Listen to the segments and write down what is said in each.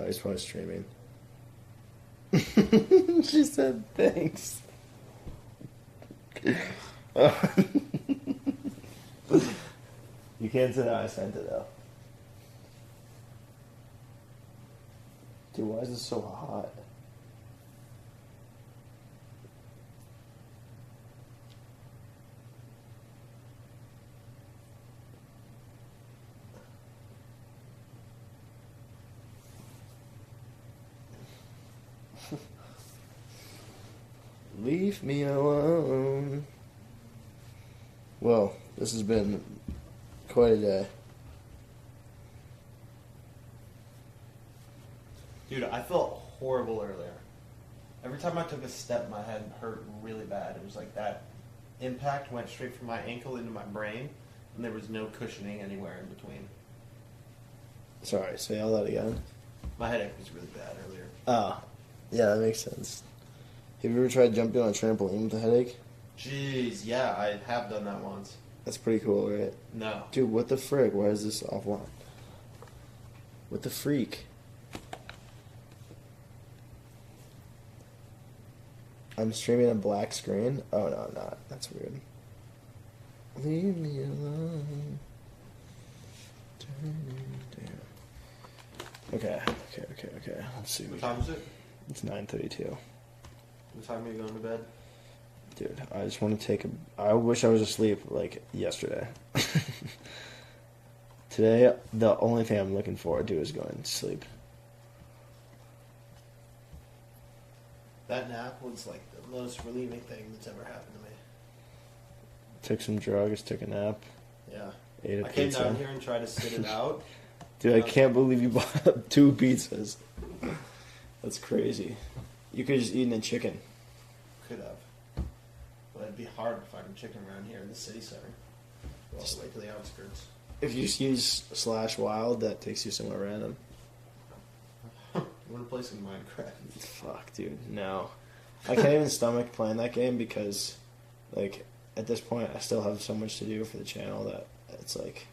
he's probably streaming. She said thanks. You can't say that I sent it though. Dude, why is this so hot? Leave me alone. Well, this has been quite a day. Dude, I felt horrible earlier. Every time I took a step, my head hurt really bad. It was like that impact went straight from my ankle into my brain, and there was no cushioning anywhere in between. Sorry, say all that again. My headache was really bad earlier. Oh, yeah, that makes sense. Have you ever tried jumping on a trampoline with a headache? Jeez, yeah, I have done that once. That's pretty cool, right? No. Dude, what the frick? Why is this offline? What the freak? I'm streaming a black screen? Oh, no, I'm not. That's weird. Leave me alone. Okay. Let's see. What time is it? It's 9:32. What time are you going to bed? Dude, I just want to take a... I wish I was asleep, like, yesterday. Today, the only thing I'm looking forward to is going to sleep. That nap was, like, the most relieving thing that's ever happened to me. Took some drugs, took a nap. Yeah. Ate a I came pizza. down here and tried to sit it out. Dude, I can't believe you bought up 2 pizzas. That's crazy. You could have just eaten a chicken. Could have. But it'd be hard to find chicken around here in the city center. Go all the way to the outskirts. If you just use /wild, that takes you somewhere random. You want to play some Minecraft? Fuck, dude, no. I can't even stomach playing that game because, like, at this point, I still have so much to do for the channel that it's like,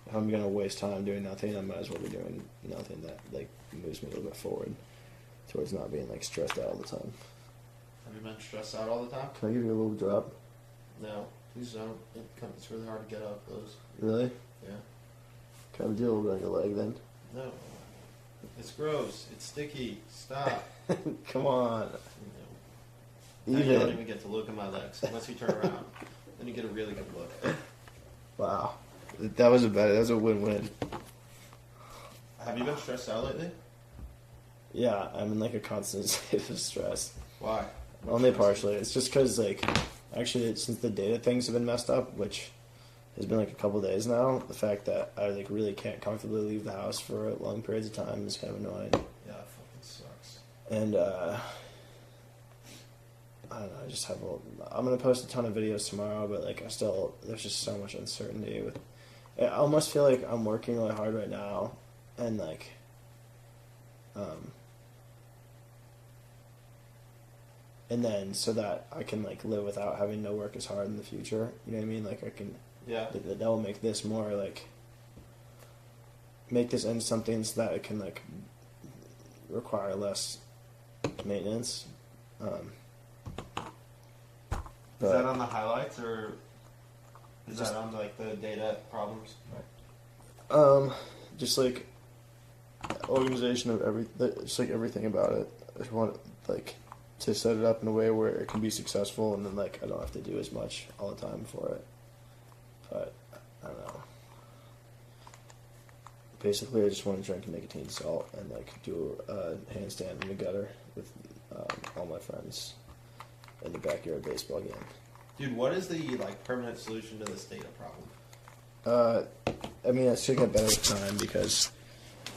if I'm gonna waste time doing nothing, I might as well be doing nothing that, like, moves me a little bit forward towards not being, like, stressed out all the time. Have you been stressed out all the time? Can I give you a little drop? No. Please don't. It's really hard to get up those. Really? Yeah. Can I do a little bit on your leg then? No. It's gross. It's sticky. Stop. Come on. No. You don't even get to look at my legs unless you turn around. Then you get a really good look. Wow. That was a win-win. Have you been stressed out lately? Yeah, I'm in like a constant state of stress. Why? Only partially. It's just because, like, actually, since the data things have been messed up, which has been like a couple days now, the fact that I like really can't comfortably leave the house for long periods of time is kind of annoying. Yeah, it fucking sucks. And I don't know. I just have I'm gonna post a ton of videos tomorrow, but like there's just so much uncertainty with. I almost feel like I'm working really hard right now, and like, and then so that I can like live without having to work as hard in the future. You know what I mean? Like I can. Yeah. That will make this more like. Make this into something so that it can like. Require less maintenance. Is that on the highlights or is that on like the data problems? Just like organization of just like everything about it. I just want like to set it up in a way where it can be successful, and then like I don't have to do as much all the time for it. But I don't know. Basically, I just want to drink nicotine salt and like do a handstand in the gutter with all my friends in the backyard baseball game. Dude, what is the like permanent solution to this data problem? I mean, it should get better with time because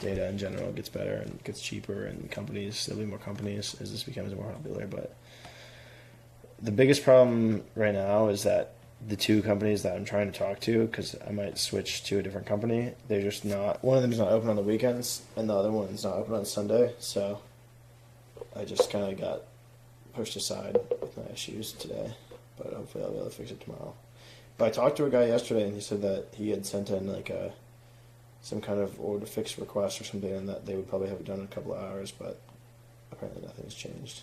data in general gets better and gets cheaper, and there'll be more companies as this becomes more popular. But the biggest problem right now is that the 2 companies that I'm trying to talk to, because I might switch to a different company, they're just not. One of them is not open on the weekends, and the other one's not open on Sunday. So I just kind of got pushed aside with my issues today, but hopefully I'll be able to fix it tomorrow. But I talked to a guy yesterday, and he said that he had sent in like some kind of or to fix request or something, and that they would probably have it done in a couple of hours, but apparently nothing's changed.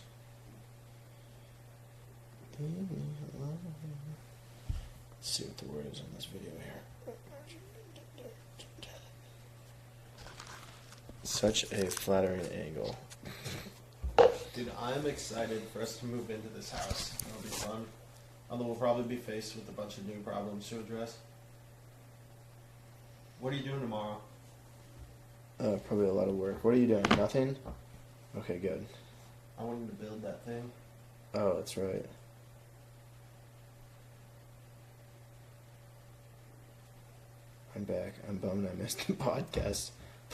Let's see what the word is on this video here. Such a flattering angle. Dude, I'm excited for us to move into this house. It'll be fun. Although we'll probably be faced with a bunch of new problems to address. What are you doing tomorrow? Probably a lot of work. What are you doing? Nothing? Okay, good. I wanted to build that thing. Oh, that's right. I'm back. I'm bummed I missed the podcast.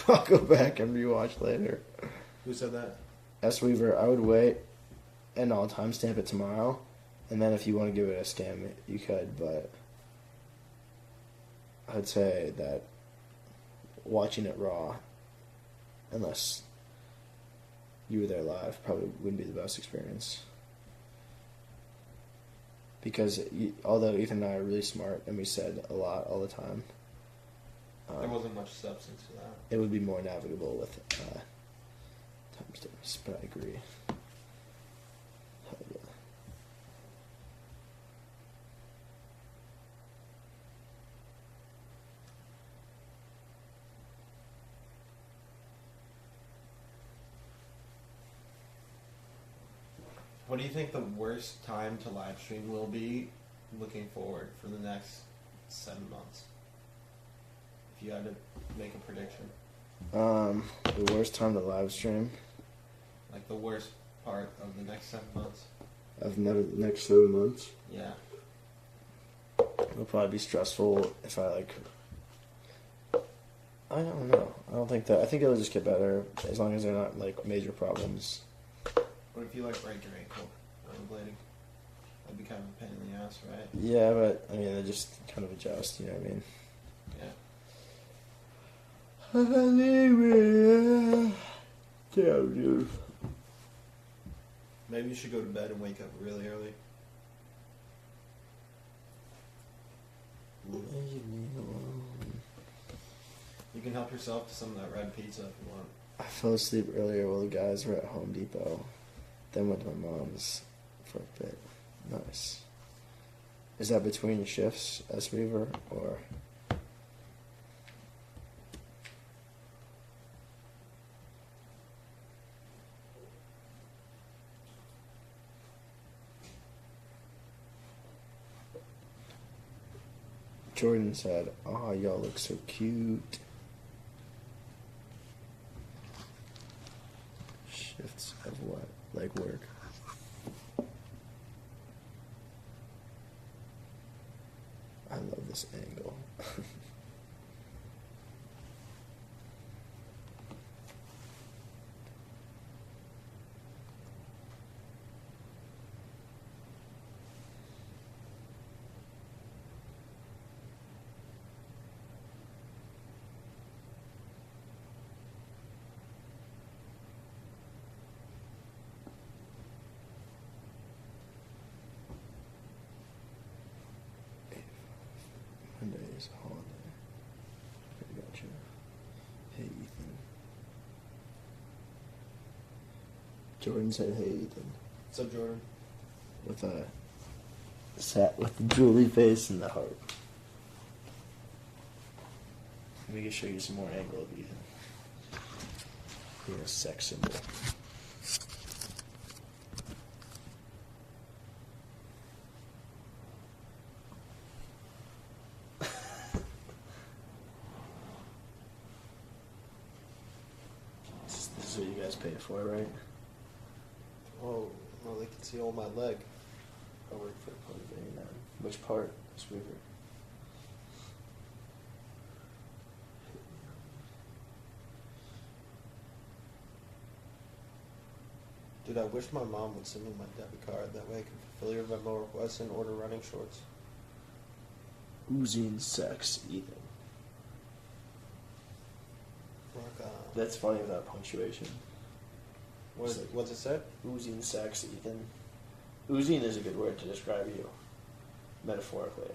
I'll go back and rewatch later. Who said that? S. Weaver, I would wait and I'll timestamp it tomorrow. And then if you want to give it a scan, you could, but I'd say that watching it raw, unless you were there live, probably wouldn't be the best experience. Because although Ethan and I are really smart and we said a lot all the time, there wasn't much substance to that. it would be more navigable with timestamps, but I agree. What do you think the worst time to live stream will be looking forward for the next 7 months? If you had to make a prediction. The worst time to live stream Like the worst part of the next 7 months? of the next 7 months Yeah. will probably be stressful if I I don't know. I don't think that. I think it'll just get better as long as they're not major problems. What if you break your ankle rollerblading? That'd be kind of a pain in the ass, right? Yeah, but I mean, they just kind of adjust. You know what I mean? Yeah. Damn, dude. Maybe you should go to bed and wake up really early. You can help yourself to some of that red pizza if you want. I fell asleep earlier while the guys were at Home Depot. Then went to my mom's for a bit. Nice. Is that between shifts, S. Weaver, or? Jordan said, "Oh, y'all look so cute." Shifts of what? Leg work. I love this angle. Monday is a holiday. Okay, gotcha. Hey, Ethan. Jordan said, "Hey, Ethan," What's up, Jordan? with the drooly face and the heart. We can show you some more angle of Ethan. Being a sex symbol. This is what you guys pay for, right? Oh, well, they can see all my leg. I work for part of A&M. Which part? Sweeper. Dude, I wish my mom would send me my debit card. That way I can fulfill your Venmo requests and order running shorts. Oozing sex, Ethan. Rock on. That's funny without punctuation. What's it say? Oozing sex, Ethan. Oozing is a good word to describe you, metaphorically.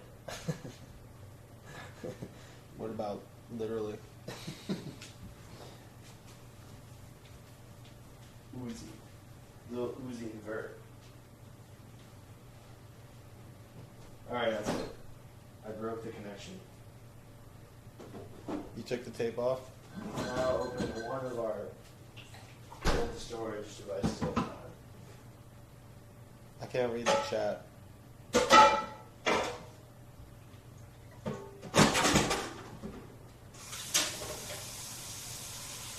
What about Literally. Uzi. Little Uzi invert. Alright, that's it. I broke the connection. You took the tape off? Now open one of our old storage devices at a time. I can't read the chat. I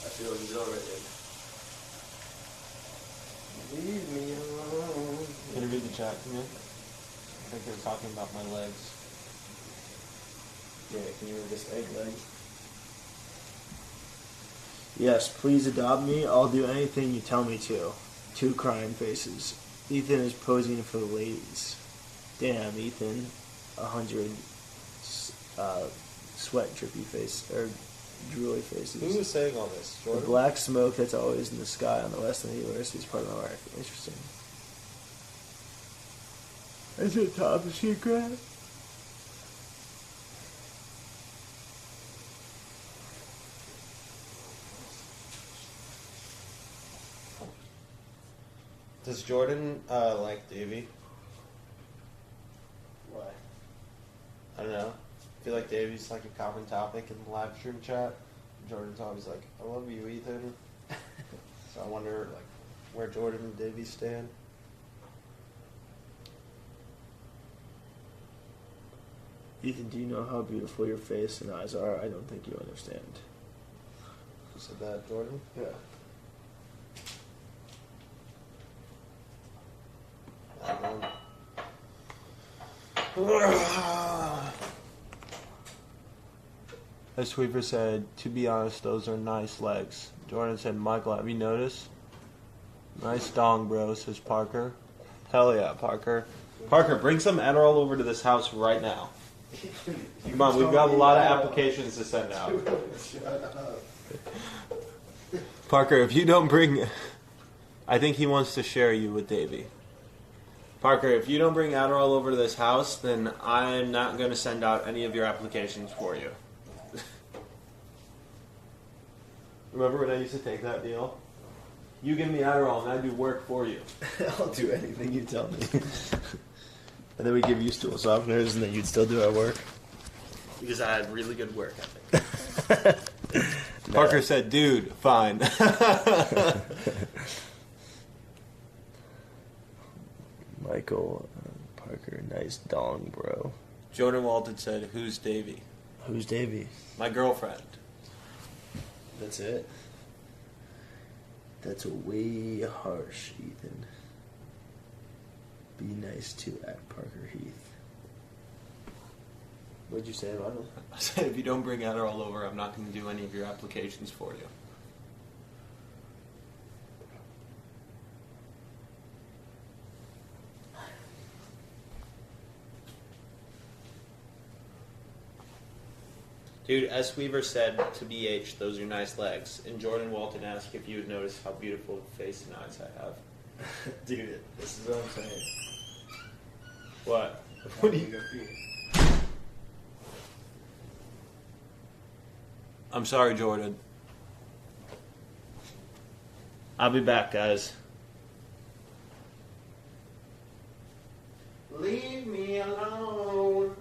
feel exhilarated. Leave me alone. Can you read the chat to me? I think they're talking about my legs. Yeah, can you read this egg leg? Yes, please adopt me. I'll do anything you tell me to. 2 crying faces. Ethan is posing for the ladies. Damn, Ethan. 100 sweat drippy face, or drooly faces. Who was saying all this? The Jordan? black smoke that's always in the sky on the west end of the university is part of my life. Interesting. Is it top secret? Does Jordan like Davey? Why? I don't know. I feel like Davey's like a common topic in the live stream chat. Jordan's always like, I love you, Ethan. So I wonder like where Jordan and Davey stand. Ethan, do you know how beautiful your face and eyes are? I don't think you understand. Who said that, Jordan? Yeah. I don't know. As Weaver said, to be honest, those are nice legs. Jordan said, Michael, have you noticed? Nice dong, bro, says Parker. Hell yeah, Parker. Parker, bring some Adderall over to this house right now. Come on, we've got a lot of applications to send out. Parker, if you don't bring... I think he wants to share you with Davey. Parker, if you don't bring Adderall over to this house, then I'm not going to send out any of your applications for you. Remember when I used to take that deal? You give me Adderall and I do work for you. I'll do anything you tell me. And then we give you stool softeners and then you'd still do our work. Because I had really good work ethic. Parker said, dude, fine. Michael, Parker, nice dong, bro. Jordan Walton said, who's Davey? Who's Davey? My girlfriend. That's it? That's way harsh, Ethan. Be nice to at Parker Heath. What'd you say about him? I said, if you don't bring Adderall over, I'm not going to do any of your applications for you. Dude, S. Weaver said to BH, those are nice legs. And Jordan Walton asked if you would notice how beautiful face and eyes I have. Dude, this is what I'm saying. What? What do you I'm sorry, Jordan. I'll be back, guys. Leave me alone.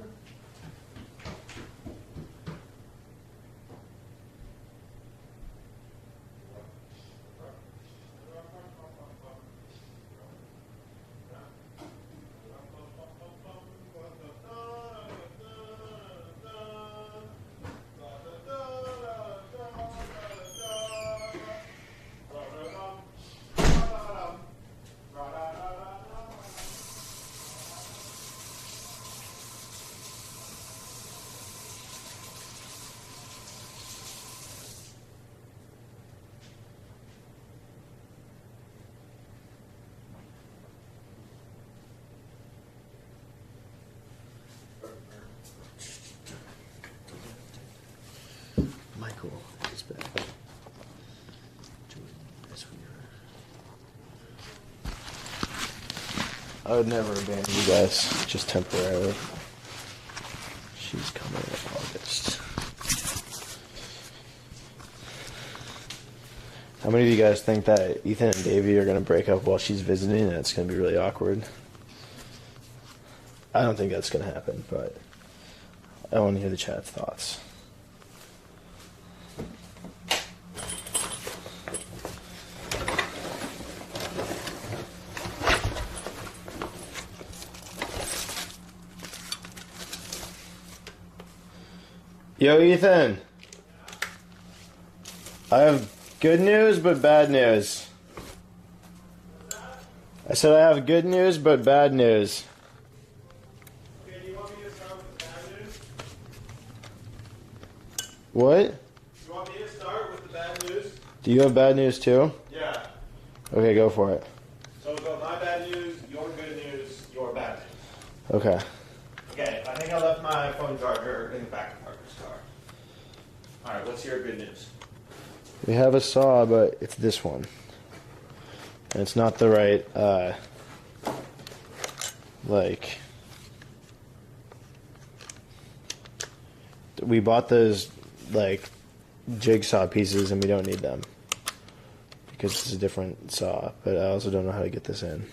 Michael is back. Jordan, that's weird. I would never abandon you guys, just temporarily. She's coming in August. How many of you guys think that Ethan and Davey are going to break up while she's visiting and it's going to be really awkward? I don't think that's going to happen, but I want to hear the chat's thoughts. Yo, Ethan. I have good news, but bad news. I said I have good news, but bad news. Okay, do you want me to start with the bad news? What? You want me to start with the bad news? Do you have bad news too? Yeah. Okay, go for it. So we've got my bad news, your good news, your bad news. Okay. Okay, I think I left my phone charger in the back of Parker's car. Alright, what's your good news? We have a saw, but it's this one. And it's not the right, we bought those, jigsaw pieces and we don't need them. Because it's a different saw, but I also don't know how to get this in.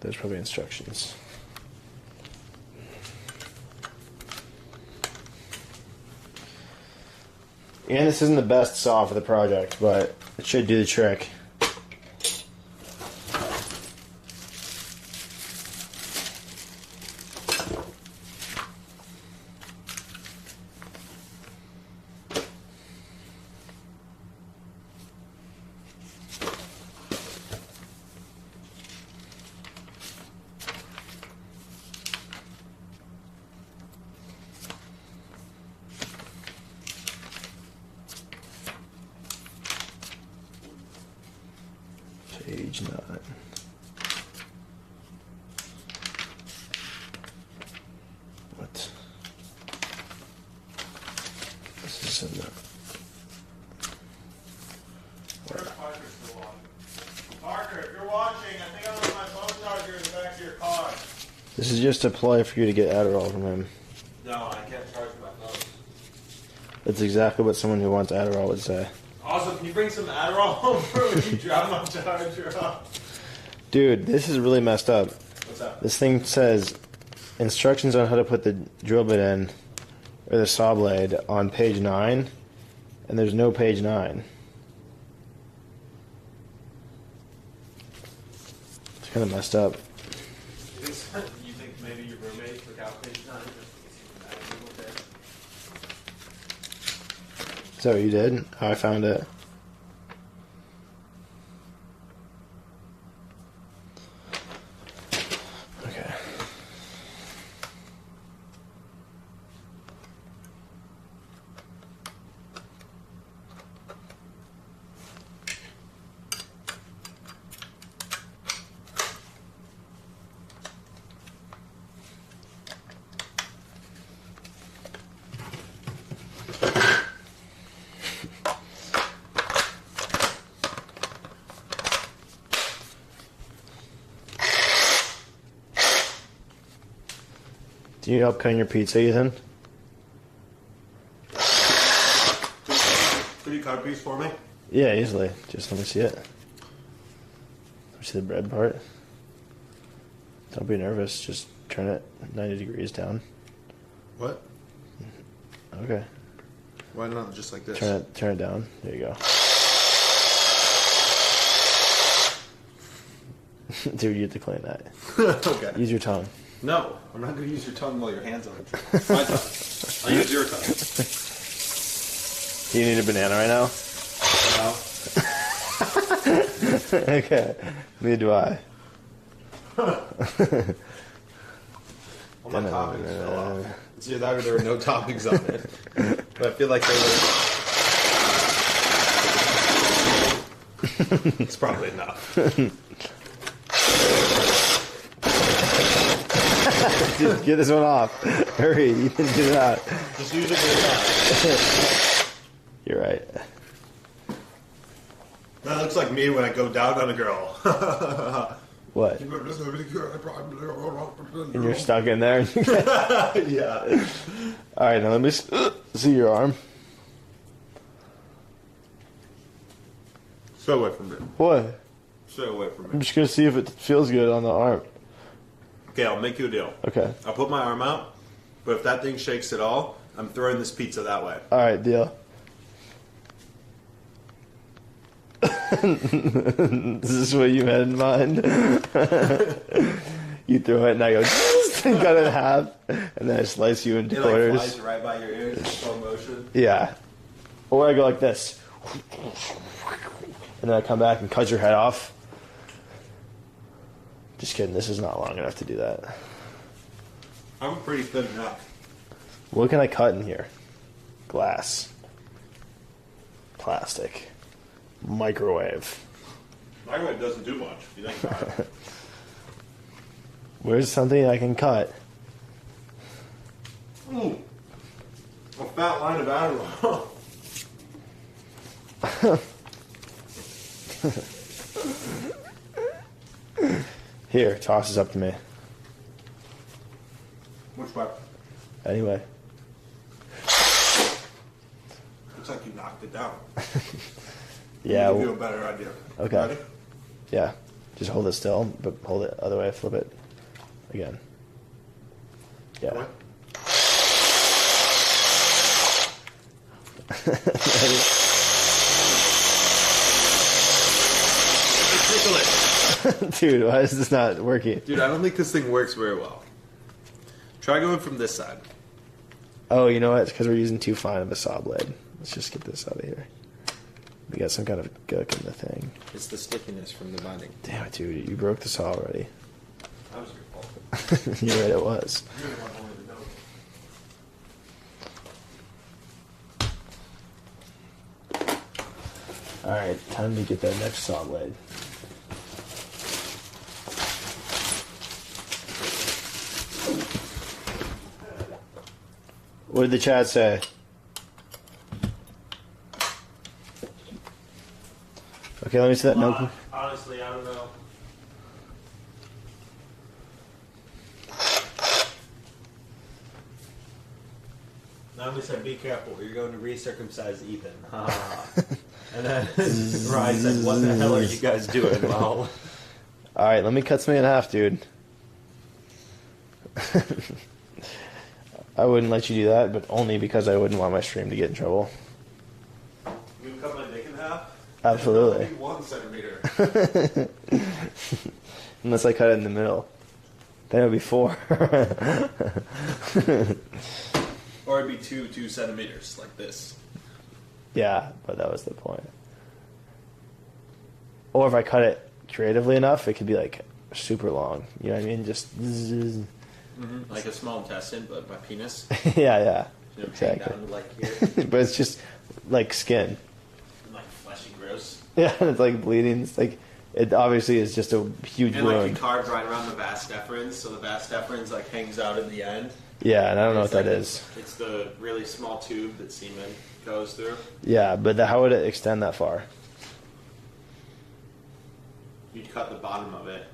There's probably instructions. And this isn't the best saw for the project, but it should do the trick. Page 9. What? This is in there. Where's Parker still watching? Parker, if you're watching, I think I left my phone charger in the back of your car. This is just a ploy for you to get Adderall from him. No, I can't charge my phone. That's exactly what someone who wants Adderall would say. Also, can you bring some Adderall over when you drop my charger off? Dude, this is really messed up. What's up? This thing says instructions on how to put the drill bit in, or the saw blade, on page 9, and there's no page 9. It's kind of messed up. You think maybe your roommate took out page 9 just because he was mad at you with it? Is that what you did? How I found it? Okay. Do you need help cutting your pizza, Ethan? Could you cut a piece for me? Yeah, easily. Just let me see it. Let me see the bread part. Don't be nervous. Just turn it 90 degrees down. What? Okay. Why not just like this? Turn it down. There you go. Dude, you have to clean that. Okay. Use your tongue. No, I'm not going to use your tongue while your hand's on it. My tongue. I'll use your tongue. Do you need a banana right now? No. Okay. Neither do I. Well, my toppings fell off. It's either that or there were no toppings on it. But I feel like they were... It's probably enough. Just get this one off. Hurry, you can get it out. Just use it for the You're right. That looks like me when I go down on a girl. What? And And you're stuck in there? Yeah. Alright, now let me see your arm. Stay away from it. What? Stay away from I'm it. just gonna see if it feels good on the arm. Okay, I'll make you a deal. Okay. I'll put my arm out, but if that thing shakes at all, I'm throwing this pizza that way. All right, deal. This is what you had in mind. You throw it and I go cut it in half, and then I slice you into It quarters. like flies right by your ears in slow motion. Yeah. Or I go like this, and then I come back and cut your head off. Just kidding. This is not long enough to do that. I'm pretty thin now. What can I cut in here? Glass, plastic, microwave. Microwave doesn't do much. If you think about it. Where's something I can cut? Ooh, a fat line of Adderall. Here, toss this up to me. Which way? Anyway. Looks like you knocked it down. Yeah. I'll give you a better idea. Okay. Ready? Yeah. Just hold it still, but hold it other way. Flip it again. Yeah. What? Tickle it. Dude, why is this not working? Dude, I don't think this thing works very well. Try going from this side. Oh, you know what? It's because we're using too fine of a saw blade. Let's just get this out of here. We got some kind of gook in the thing. It's the stickiness from the binding. Damn it, dude. You broke the saw already. That was your fault. You're right, it was. You're the one who wanted to know. Alright, time to get that next saw blade. What did the chat say? Okay, let me see that note. Honestly, I don't know. Now we said, be careful, you're going to recircumcise Ethan. And then Ryan said, what the hell are you guys doing? Well, Alright, let me cut something in half, dude. I wouldn't let you do that, but only because I wouldn't want my stream to get in trouble. You cut my dick in half? Absolutely. Only 1 centimeter. Unless I cut it in the middle. Then it would be 4. Or it'd be 2 centimeters, like this. Yeah, but that was the point. Or if I cut it creatively enough, it could be like super long. You know what I mean? Just zzz. Mm-hmm. Like a small intestine, but my penis. Yeah, You know, exactly. hang down to like here. But it's just like skin. And like fleshy gross. Yeah, and it's like bleeding. It's like it obviously is just a huge And like you wound. carved right around the vas deferens, so the vas deferens like hangs out in the end. Yeah, and I don't know what It's that like is. It's the really small tube that semen goes through. Yeah, but how would it extend that far? You'd cut the bottom of it,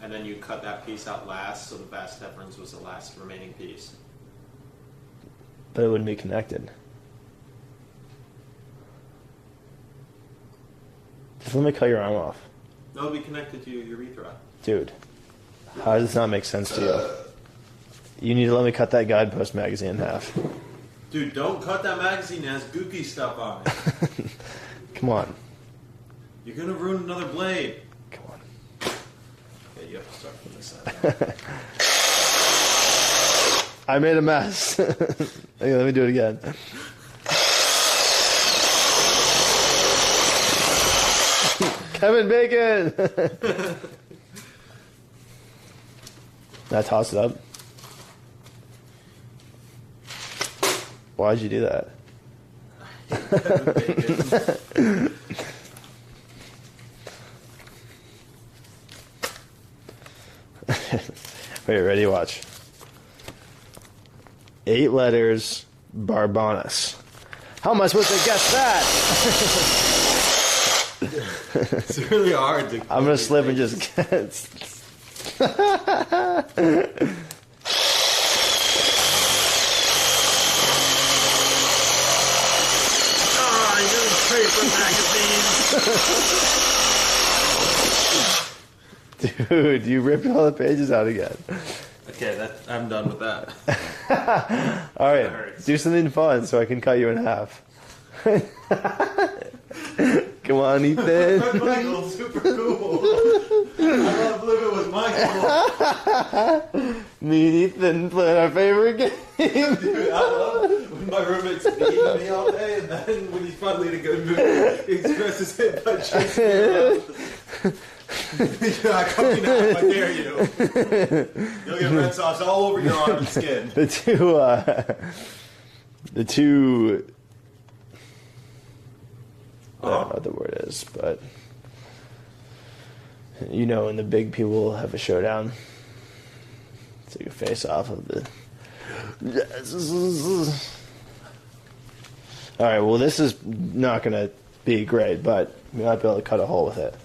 and then you cut that piece out last, so the vas deferens was the last remaining piece. But it wouldn't be connected. Just let me cut your arm off. No, it'll be connected to your urethra. Dude, how does this not make sense to you? You need to let me cut that Guidepost magazine in half. Dude, don't cut that magazine. It has gooky stuff on it. Come on. You're gonna ruin another blade. Come on. Okay, you have to start from this side. I made a mess. Okay, let me do it again. Kevin Bacon! Now toss it up. Why'd you do that? Wait, ready? Watch. 8 letters, Barbonas. How am I supposed to guess that? It's really hard to. I'm gonna slip and just guess. paper magazines. Dude, you ripped all the pages out again. Okay, I'm done with that. All right, do something fun so I can cut you in half. Come on, Ethan. Michael's super cool. I love living with Michael. Me and Ethan playing our favorite game. Dude, I love when my roommate's beating me all day, and then when he's finally in a good mood, he expresses it by chasing me around. Come in half, I dare you. You'll get red sauce all over your arm and skin. The two. I don't know what the word is, but when the big people have a showdown, it's like a face-off of the. All right, well, this is not going to be great, but we might be able to cut a hole with it.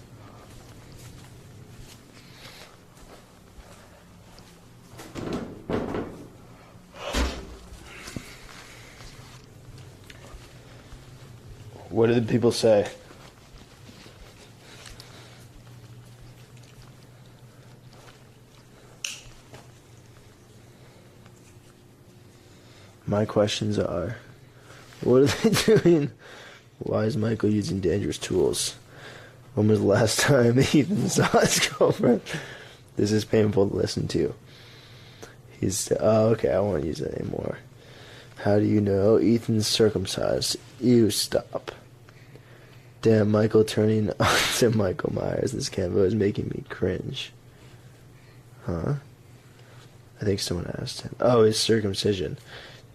What did people say? My questions are, what are they doing? Why is Michael using dangerous tools? When was the last time Ethan saw his girlfriend? This is painful to listen to. Okay, I won't use it anymore. How do you know Ethan's circumcised? You stop. Damn, Michael turning onto Michael Myers. This Canva is making me cringe. Huh? I think someone asked him. Oh, his circumcision.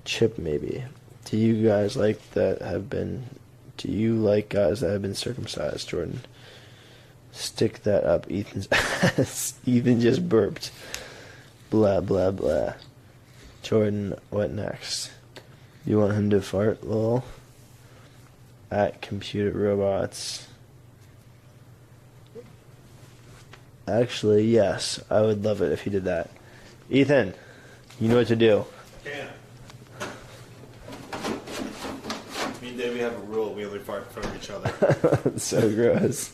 Chip, maybe. Do you guys like guys that have been circumcised, Jordan? Stick that up Ethan's ass. Ethan just burped. Blah, blah, blah. Jordan, what next? You want him to fart, lol? At computer robots. Actually, yes. I would love it if he did that. Ethan, you know what to do. Can't. Me and Davey have a rule. We only fart in front of each other. That's so gross.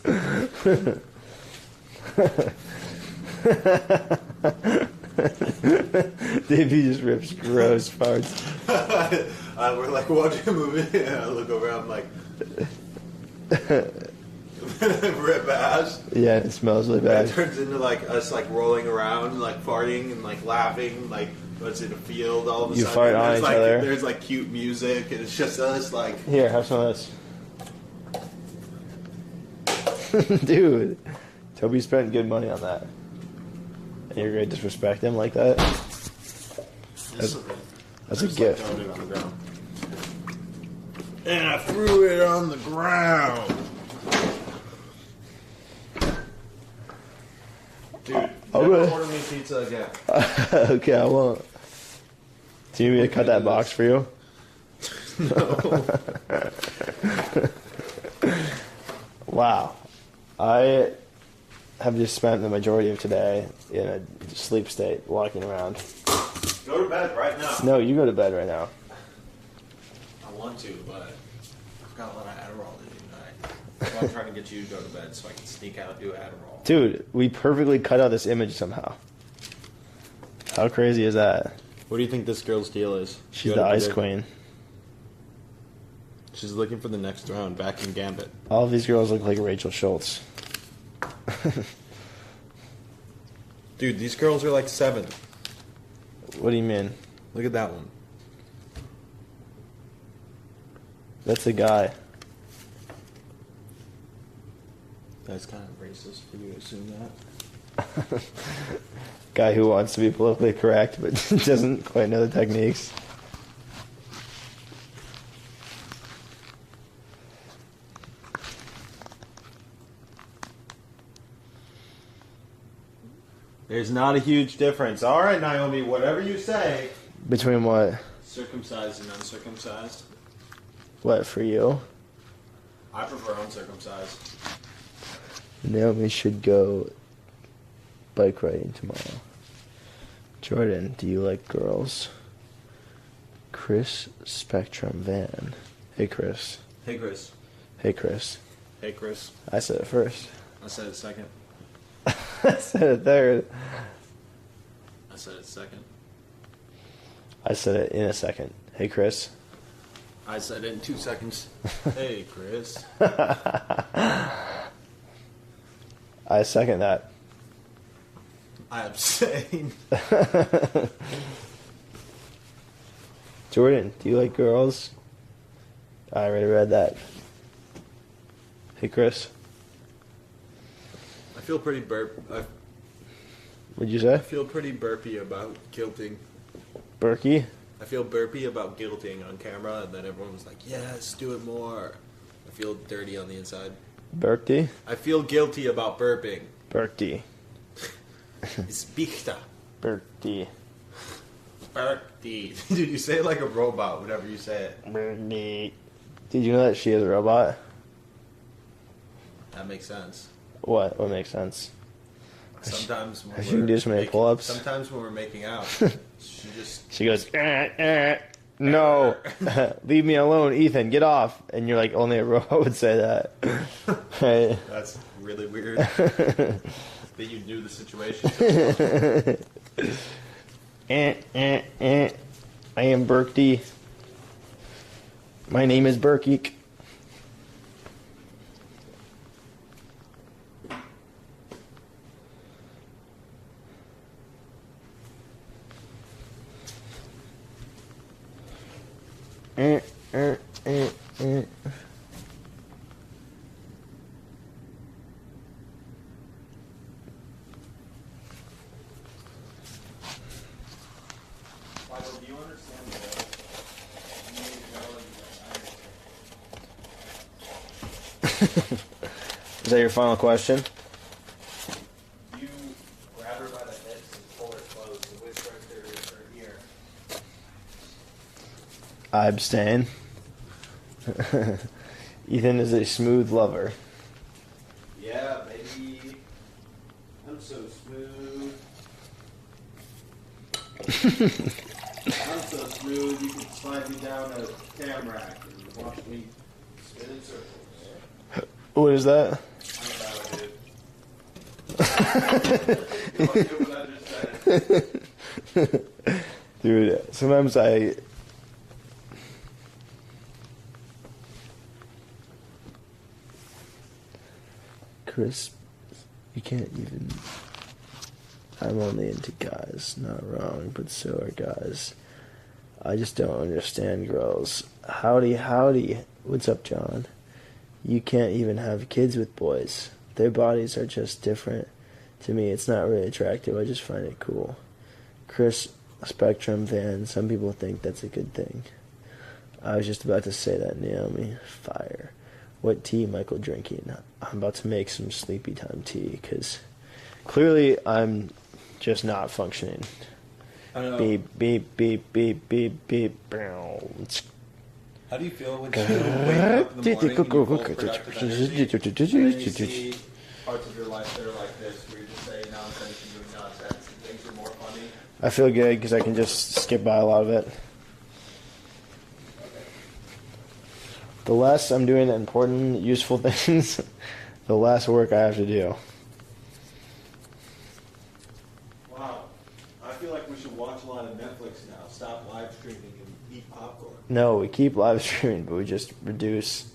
Davey just rips gross farts. We're like watching a movie, and I look over, I'm like, rip ass. Yeah, it smells really And bad. it turns into like us like rolling around, like farting and like laughing, like what's in a field all of a You sudden. fart on There's, each like, other. There's like cute music, and it's just us like. Here, have some of this. Dude, Toby spent good money on that. And you're going to disrespect him like that? That's a gift. Like, it on the ground. And I threw it on the ground. Dude, never order me pizza again. Okay, I won't. Do you need me to cut that box for you? No. Wow. I have just spent the majority of today in a sleep state, walking around. Go to bed right now. No, you go to bed right now. I want to, but I've got a lot of Adderall to do tonight. So I'm trying to get you to go to bed so I can sneak out and do Adderall. Dude, we perfectly cut out this image somehow. How crazy is that? What do you think this girl's deal is? She's the Ice Queen. She's looking for the next round, back in Gambit. All of these girls look like Rachel Schultz. Dude, these girls are like 7. What do you mean? Look at that one. That's a guy. That's kind of racist for you to assume that. Guy who wants to be politically correct but doesn't quite know the techniques. There's not a huge difference. All right, Naomi, whatever you say. Between what? Circumcised and uncircumcised. What, for you? I prefer uncircumcised. Naomi should go bike riding tomorrow. Jordan, do you like girls? Chris Spectrum Van. Hey, Chris. Hey, Chris. Hey, Chris. Hey, Chris. I said it first. I said it second. I said it third. I said it second. I said it in a second. Hey, Chris. I said it in 2 seconds. Hey, Chris. I second that. I abstain. Jordan, do you like girls? I already read that. Hey, Chris. I feel pretty What'd you say? I feel pretty burpy about guilting. Berkey? I feel burpy about guilting on camera, and then everyone was like, yes, do it more. I feel dirty on the inside. Berkey? I feel guilty about burping. Berkey. It's bichta. Berkey. Berkey. Dude, you say it like a robot whenever you say it. Berkey. Did you know that she is a robot? That makes sense. What? What makes sense? Sometimes when She can do so many pull-ups. Sometimes when we're making out, she goes, no, leave me alone, Ethan, get off. And you're like, only a robot would say that. Right? That's really weird. That you knew the situation. I am Berkey. My name is Berkey. Michael, do you understand Is that your final question? You grab her by the hips and pull her close and whisper into her ear. I abstain. Ethan is a smooth lover. Yeah, baby. I'm so smooth. I'm so smooth, you can slide me down a cam rack and watch me spin in circles. What is that? Don't do what I just said. Dude, sometimes I... Chris, you can't even... I'm only into guys, not wrong, but so are guys. I just don't understand girls. Howdy, howdy. What's up, John? You can't even have kids with boys. Their bodies are just different. To me, it's not really attractive. I just find it cool. Chris, Spectrum fan, some people think that's a good thing. I was just about to say that, Naomi. Fire. What tea, Michael, drinking? I'm about to make some sleepy time tea, because clearly I'm just not functioning. I know. Beep, beep, beep, beep, beep, beep. Bow. How do you feel when you wake up in the morning and you're full of productive energy, and then you see parts of your life that are like this, where you're just saying nonsense and doing nonsense, and things are more funny? I feel good because I can just skip by a lot of it. The less I'm doing important, useful things, the less work I have to do. Wow. I feel like we should watch a lot of Netflix now. Stop live streaming and eat popcorn. No, we keep live streaming, but we just reduce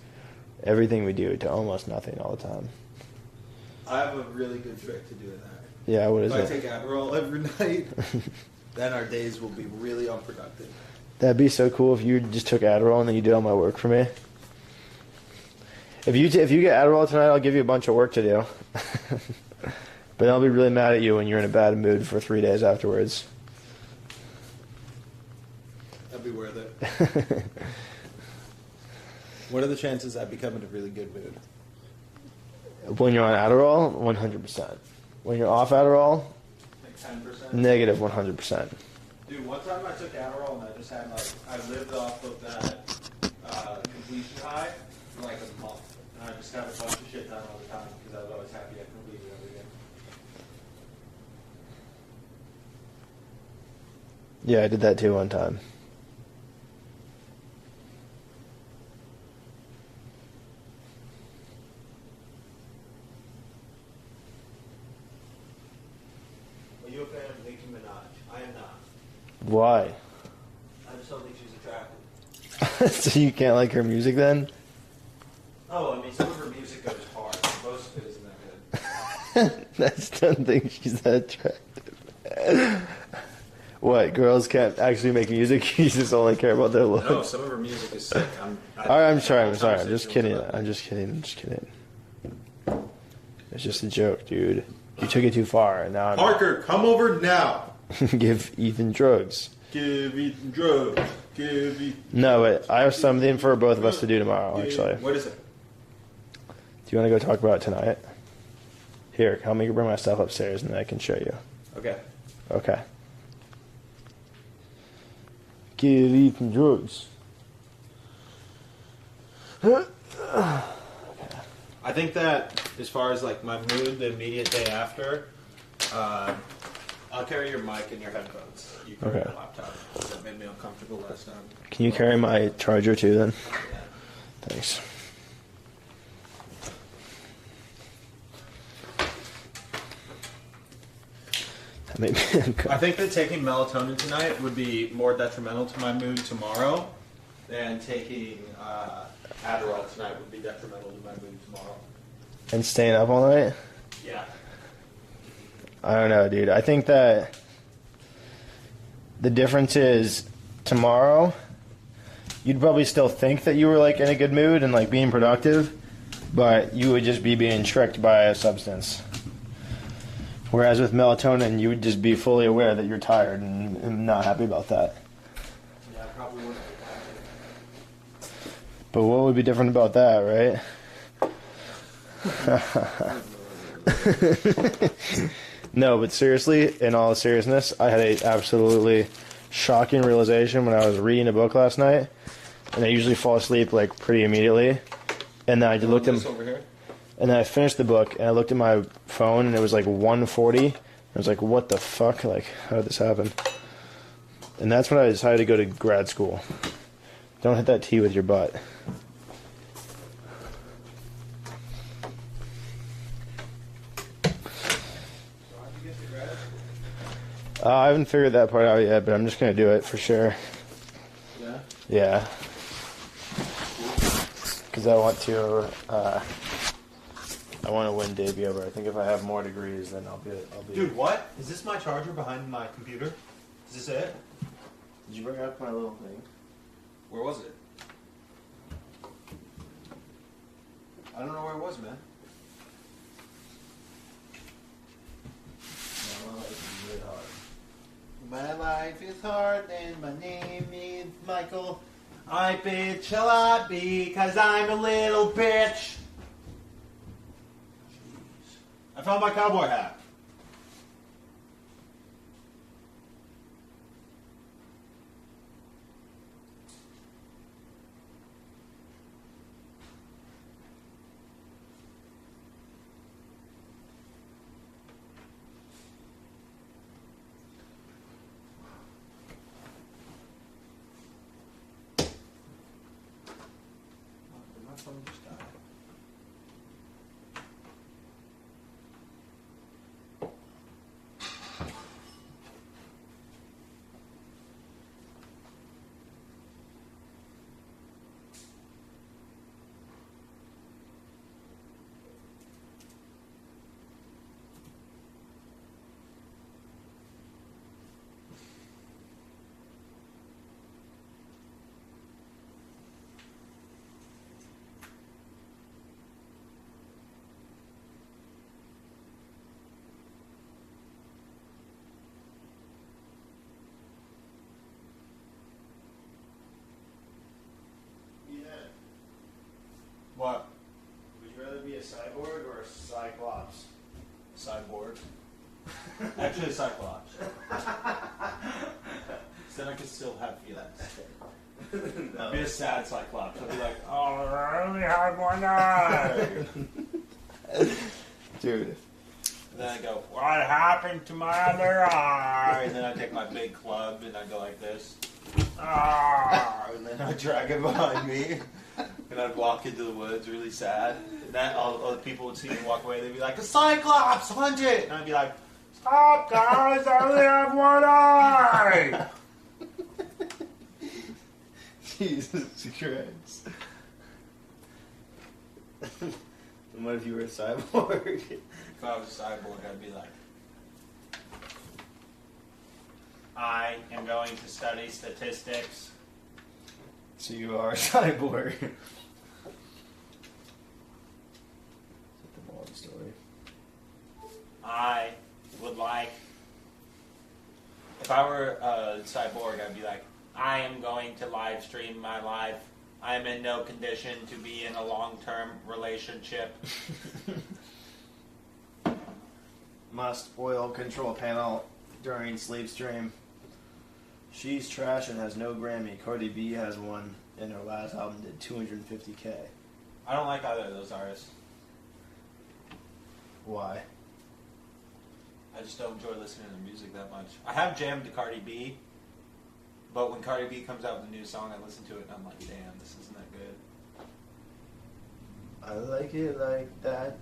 everything we do to almost nothing all the time. I have a really good trick to doing that. Yeah, what is If I it? take Adderall every night, then our days will be really unproductive. That'd be so cool if you just took Adderall and then you did all my work for me. If you get Adderall tonight, I'll give you a bunch of work to do. But I'll be really mad at you when you're in a bad mood for 3 days afterwards. That'd be worth it. What are the chances I become in a really good mood? When you're on Adderall, 100%. When you're off Adderall, Like 10%? negative 100%. Dude, one time I took Adderall and I just had I lived off of that completion high for like a month. And I just got a bunch of shit done all the time because I was always happy I completed everything. Yeah, I did that too one time. Why? I just don't think she's attractive. So you can't like her music then? Oh, I mean, some of her music goes hard. Most of it isn't that good. I just don't think she's that attractive. What? Girls can't actually make music? You just only care about their looks? No, some of her music is sick. I'm sorry. I'm just kidding. I'm just kidding. It's just a joke, dude. You took it too far. And now Parker, come over now. Give Ethan drugs. Give Ethan drugs. Give Ethan. No, but I have something for both of us to do tomorrow, actually. What is it? Do you want to go talk about it tonight? Here, help me bring my stuff upstairs and then I can show you. Okay. Okay. Give Ethan drugs. I think that as far as like my mood the immediate day after, I'll carry your mic and your headphones. You carry Okay. your laptop. That made me uncomfortable last time. Can you carry my charger too then? Yeah. Thanks. That made me I think that taking melatonin tonight would be more detrimental to my mood tomorrow than taking Adderall tonight would be detrimental to my mood tomorrow. And staying up all night? Yeah. I don't know, dude. I think that the difference is tomorrow, you'd probably still think that you were like in a good mood and like being productive, but you would just be being tricked by a substance. Whereas with melatonin, you would just be fully aware that you're tired and not happy about that. Yeah, I probably wouldn't. But what would be different about that, right? No, but seriously, in all seriousness, I had a absolutely shocking realization when I was reading a book last night, and I usually fall asleep like pretty immediately. And then I just looked at, over here. and then I finished the book, and I looked at my phone, and it was like 1:40. I was like, "What the fuck? Like, how did this happen?" And that's when I decided to go to grad school. Don't hit that tea with your butt. I haven't figured that part out yet, but I'm just gonna do it for sure. Yeah. Yeah. Because I want to. I want to win Davey over. I think if I have more degrees, then I'll be. Dude, what? Is this my charger behind my computer? Is this it? Did you bring up my little thing? Where was it? I don't know where it was, man. My life is hard and my name is Michael. I bitch shall I be, cause I'm a little bitch. Jeez. I found my cowboy hat. My phone just died. What? Would you rather be a cyborg or a cyclops? Cyborg. Actually, a cyclops. So then I could still have feelings. I'd be a sad cyclops. I'd be like, oh, I only have one eye. Dude. And then I go, what happened to my other eye? And then I take my big club and I go like this. Ah, and then I drag it behind me. And I'd walk into the woods really sad. And then all the people would see me walk away. They'd be like, a cyclops, hunt it! And I'd be like, stop guys, I only have one eye! Jesus Christ. And what if you were a cyborg? If I was a cyborg, I'd be like, I am going to study statistics. So you are a cyborg. Is that the moral of the story? I would like, if I were a cyborg, I'd be like, I am going to live stream my life. I am in no condition to be in a long-term relationship. Must oil control panel during sleep stream. She's trash and has no Grammy. Cardi B has one, and her last album did 250K. I don't like either of those artists. Why? I just don't enjoy listening to music that much. I have jammed to Cardi B, but when Cardi B comes out with a new song, I listen to it and I'm like, damn, this isn't that good. I like it like that.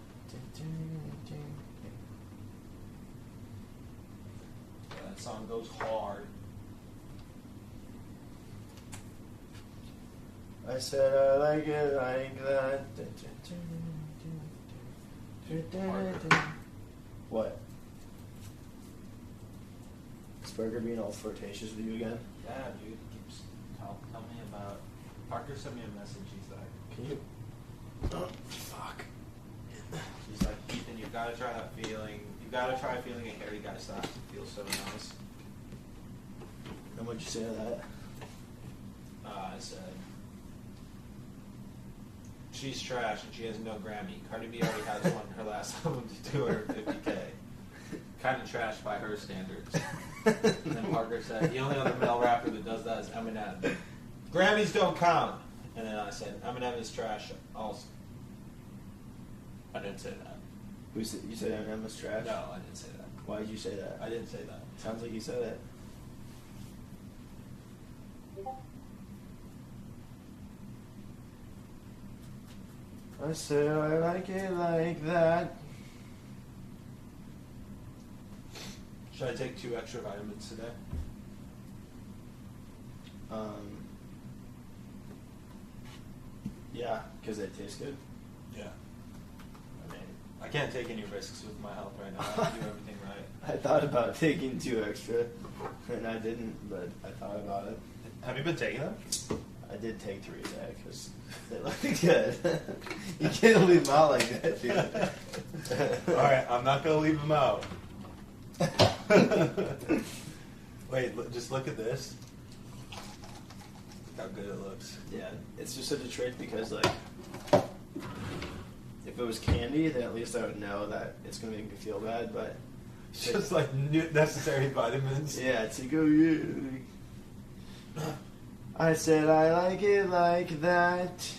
Yeah, that song goes hard. I said I like it like that. What? Is Burger being all flirtatious with you again? Yeah, dude. Keeps tell me about. Parker sent me a message. He's like, Can you? Oh, fuck. he's like, Ethan, you've got to try that feeling. You've got to try feeling a hairy guy's stuff. It feels so nice. And what'd you say to that? I said, she's trash and she has no Grammy. Cardi B already has one. Her last album did 250K. Kind of trash by her standards. And then Parker said, the only other male rapper that does that is Eminem. Grammys don't count. And then I said, Eminem is trash also. I didn't say that. You said Eminem was trash? No, I didn't say that. Why did you say that? I didn't say that. Sounds like you said it. I said I like it like that. Should I take 2 extra vitamins today? Yeah, because they taste good. Yeah. I mean, I can't take any risks with my health right now. I have to do everything right. I thought about taking 2 extra, and I didn't, but I thought about it. Have you been taking them? I did take 3 today because they look good. You can't leave them out like that, dude. Alright, I'm not going to leave them out. Wait, just look at this. Look how good it looks. Yeah, it's just such a trick because, like, if it was candy, then at least I would know that it's going to make me feel bad, but... It's just like necessary vitamins. Yeah, it's like, oh, yeah. I said I like it like that.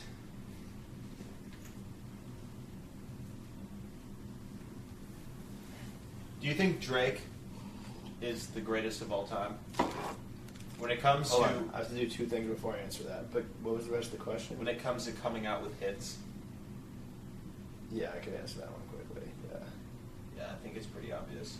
Do you think Drake is the greatest of all time? When it comes Hold to on, I have to do 2 things before I answer that. But what was the rest of the question? when it comes to coming out with hits, Yeah, I can answer that one quickly. Yeah. yeah, I think it's pretty obvious.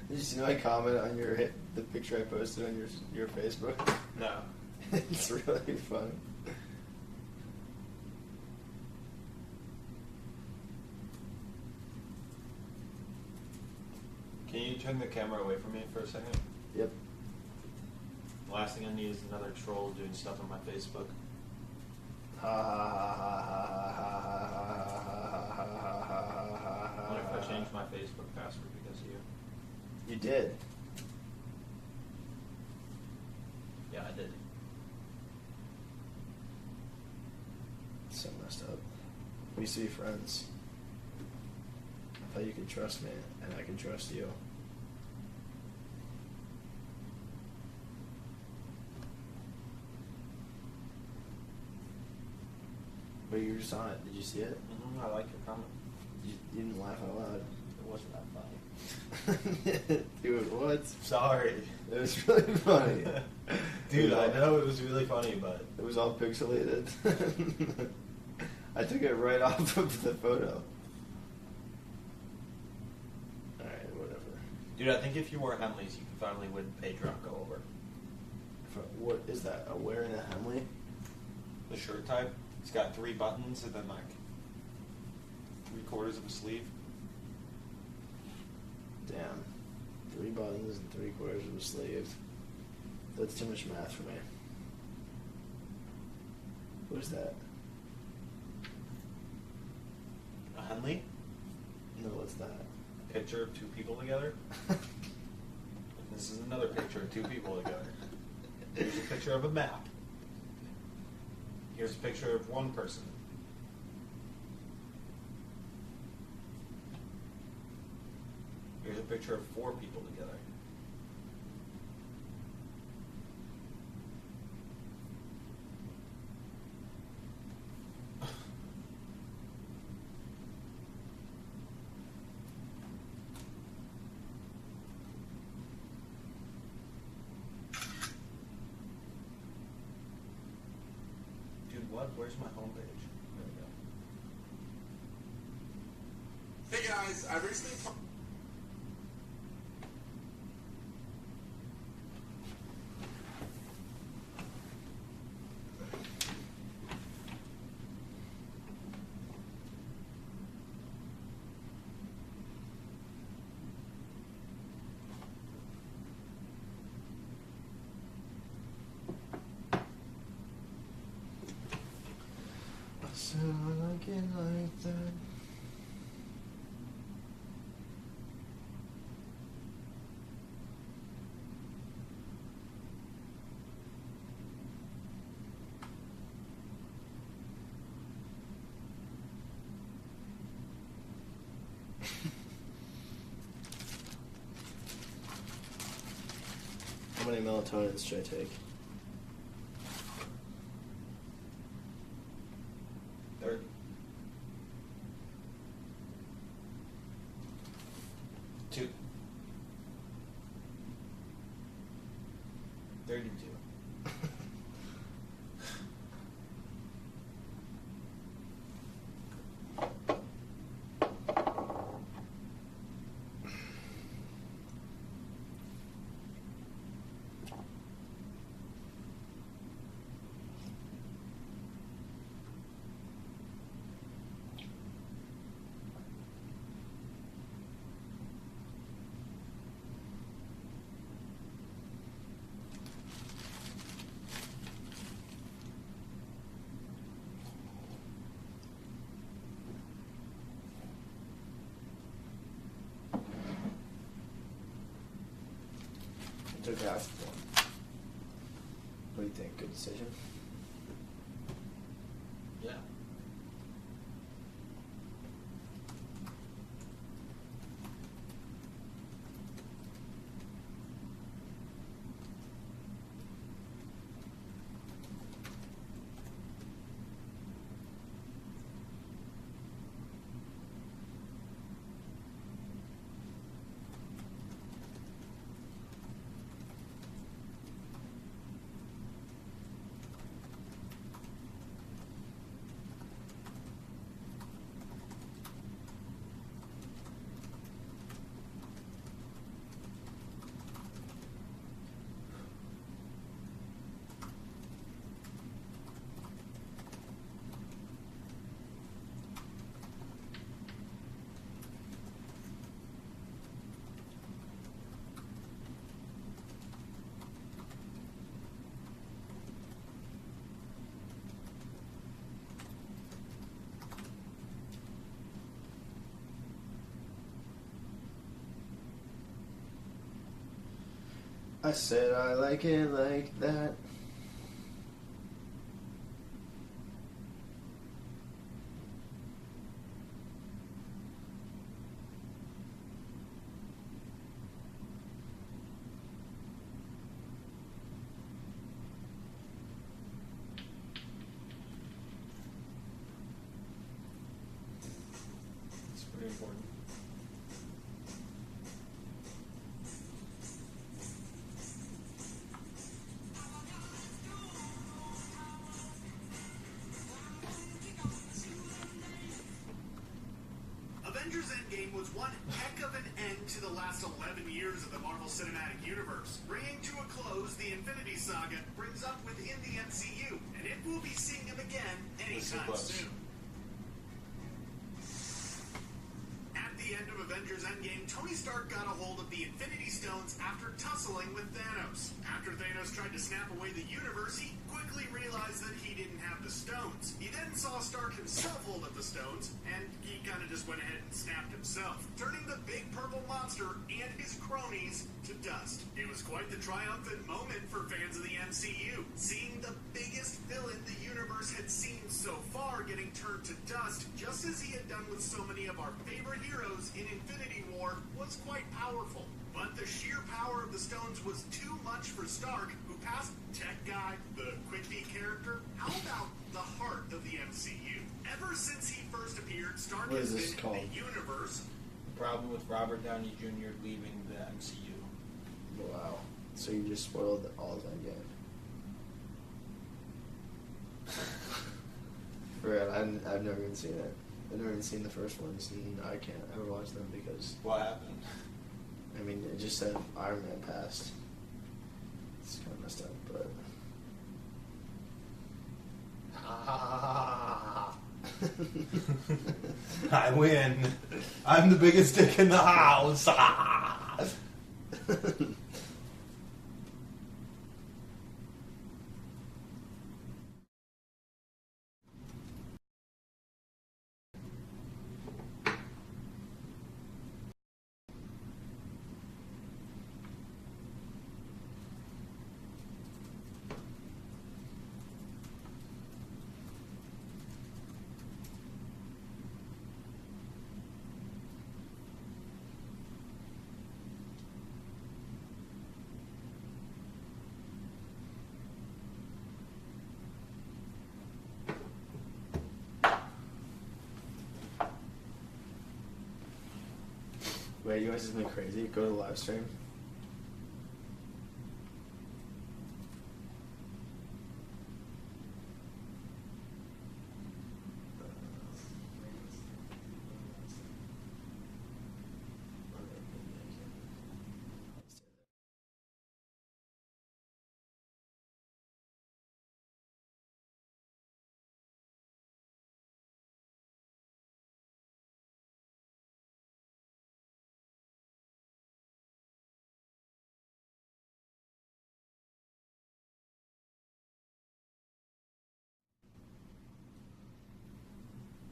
Did you see my comment on the picture I posted on your Facebook? No. It's really funny. Can you turn the camera away from me for a second? Yep. The last thing I need is another troll doing stuff on my Facebook. What if I change my Facebook password because of you? You did. Yeah, I did. So messed up. We used to be friends. I thought you could trust me, and I could trust you. But you were just on it. Did you see it? I like your comment. You didn't laugh out loud. It wasn't that funny. Dude, what? Sorry. It was really funny. Dude, I know it was really funny, but... It was all pixelated. I took it right off of the photo. Alright, whatever. Dude, I think if you wore Hemleys, you could finally win Patreon go over. What is that? A wearing a Hemley? The shirt type, it's got 3 buttons and then like 3/4 of a sleeve. Damn. 3 buttons and 3/4 of a sleeve. That's too much math for me. What is that? A Henley? No, what's that? A picture of 2 people together. This is another picture of 2 people together. Here's a picture of a map. Here's a picture of 1 person. Here's a picture of 4 people together. Dude, what? Where's my homepage? There we go. Hey guys, I recently... So I like it like that. How many melatonins should I take? 30. 2. 32. I took half of one. What do you think? Good decision? Yeah. I said I like it like that. Avengers Endgame was one heck of an end to the last 11 years of the Marvel Cinematic Universe. Bringing to a close the Infinity Saga brings up within the MCU, and it will be seeing him again anytime soon. At the end of Avengers Endgame, Tony Stark got a hold of the Infinity Stones after tussling with Thanos. After Thanos tried to snap away the universe, he quickly realized that he didn't have the stones. He then saw Stark himself hold up the stones, and he kind of just went ahead and snapped himself, turning the big purple monster and his cronies to dust. It was quite the triumphant moment for fans of the MCU, seeing the biggest villain the universe had seen so far getting turned to dust, just as he had done with so many of our favorite heroes in Infinity War, was quite powerful. But the sheer power of the stones was too much for Stark, who passed Tech Guy, the Quick-Feet character. How about the heart of the MCU? Ever since he first appeared, Stark has been in the universe. The problem with Robert Downey Jr. leaving the MCU. Wow. So you just spoiled all of that game. For real, I've never even seen it. I've never even seen the first ones, and I can't ever watch them because... What happened? I mean, it just said Iron Man passed. It's kind of messed up, but... I win. I'm the biggest dick in the house. Wait, you guys just been crazy? Go to the live stream.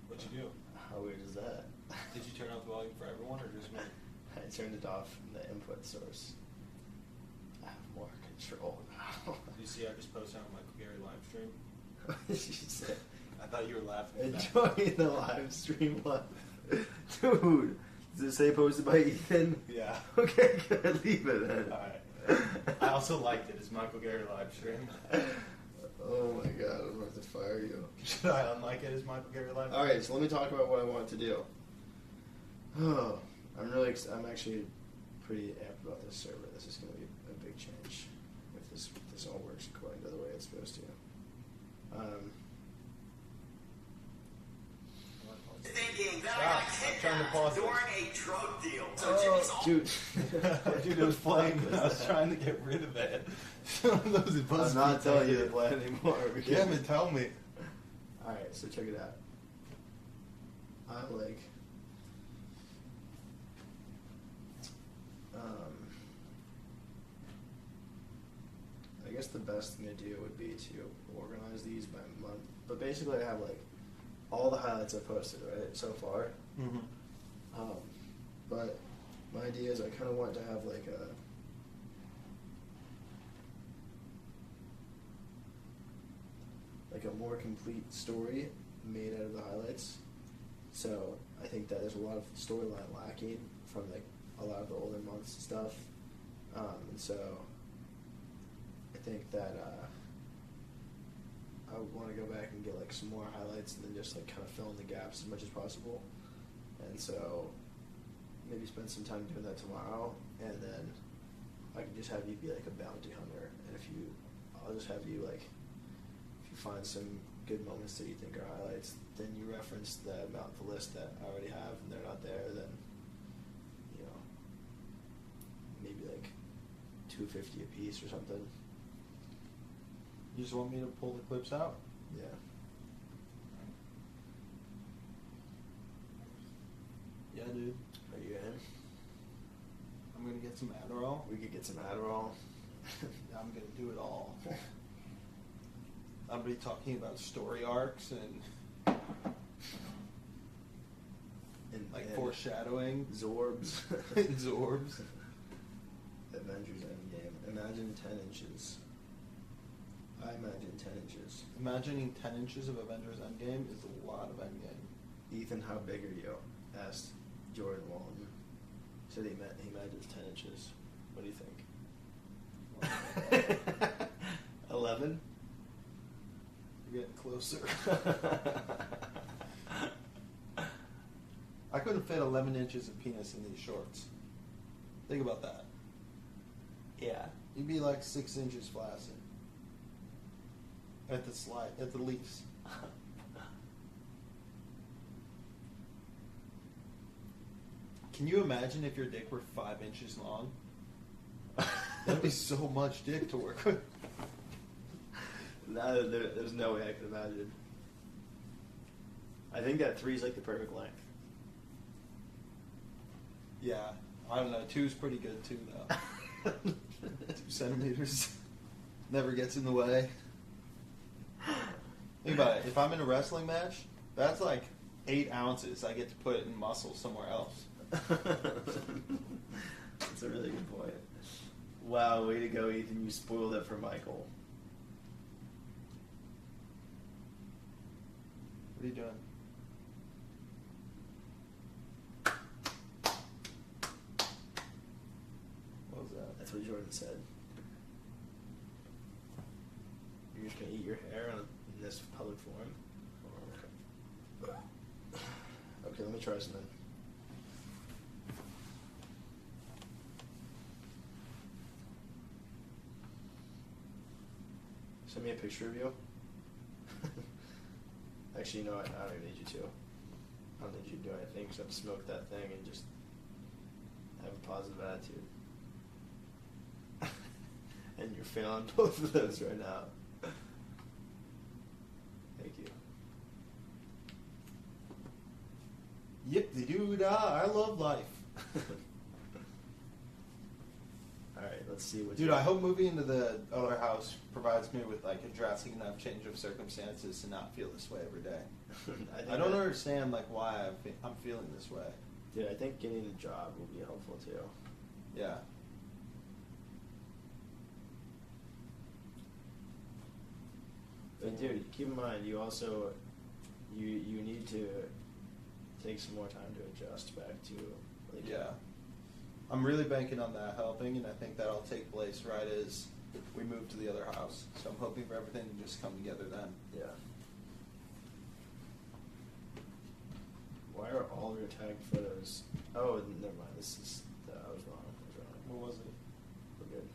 What'd you do? How weird is that? Did you turn off the volume for everyone or just me? I turned it off from the input source. I have more control now. Did you see I just posted on Michael Gerry Livestream? What did you say? I thought you were laughing. Enjoying the live stream live. Dude, does it say posted by Ethan? Yeah. Okay, good. Leave it then. Alright. I also liked it. It's Michael Gerry Livestream. Oh my god, I'm about to fire you. Should I unlike it as Michael Gerry Livestream? Alright, so let me talk about what I want to do. Oh, I'm actually pretty amped about this server. This is going to be a big change if this all works according to the way it's supposed to. Thinking that Stop. I'm trying to pause this. during a drug deal. So Jimmy's all Dude. Dude, it was playing, but I was trying to get rid of it. I'm not telling you to play it anymore. Because Yeah, man, tell me. Alright, so check it out. I guess the best thing to do would be to organize these by month. But basically I have like all the highlights I've posted, right, so far. Mm-hmm. But my idea is I kind of want to have like a more complete story made out of the highlights. So I think that there's a lot of storyline lacking from like a lot of the older months and stuff. And so I think that I would want to go back and get like some more highlights and then just like kind of fill in the gaps as much as possible. And so maybe spend some time doing that tomorrow, and then I can just have you be like a bounty hunter, and I'll just have you like, if you find some good moments that you think are highlights, then you reference the amount, the list that I already have, and they're not there. Then, you know, maybe like $250 a piece or something. You just want me to pull the clips out? Yeah. Yeah, dude. Are you in? I'm gonna get some Adderall. We could get some Adderall. I'm gonna do it all. I'm gonna be talking about story arcs and like foreshadowing. Zorbs. Zorbs. Avengers Endgame. Imagine 10 inches. I imagine 10 inches. Imagining 10 inches of Avengers Endgame is a lot of Endgame. Ethan, how big are you? Asked Jordan Walton. Said he imagines 10 inches. What do you think? 11? You're getting closer. I couldn't fit 11 inches of penis in these shorts. Think about that. Yeah. You'd be like 6 inches flaccid. At the least. Can you imagine if your dick were 5 inches long? That'd be so much dick to work with. No, there's no way I could imagine. I think that 3 is like the perfect length. Yeah, I don't know. 2's pretty good too, though. 2 centimeters never gets in the way. Think about it. If I'm in a wrestling match, that's like 8 ounces I get to put in muscle somewhere else. That's a really good point. Wow, way to go, Ethan. You spoiled it for Michael. What are you doing? What was that? That's what Jordan said. You're just going to eat your hair in this public forum? Okay, let me try something. Send me a picture of you. Actually, no, I don't even need you to. I don't need you to do anything except smoke that thing and just have a positive attitude. And you're failing both of those right now. Thank you. Yip-de-doo-dah, I love life. Alright, let's see what... Dude, I hope moving into the other house provides me with like a drastic enough change of circumstances to not feel this way every day. I don't understand like why I'm feeling this way. Dude, I think getting a job will be helpful too. Yeah. But dude, keep in mind, you also, you need to take some more time to adjust back to, like... Yeah. I'm really banking on that helping, and I think that'll take place right as we move to the other house. So I'm hoping for everything to just come together then. Yeah. Why are all of your tagged photos... Oh, never mind, this is... I was wrong. What was it? We're good.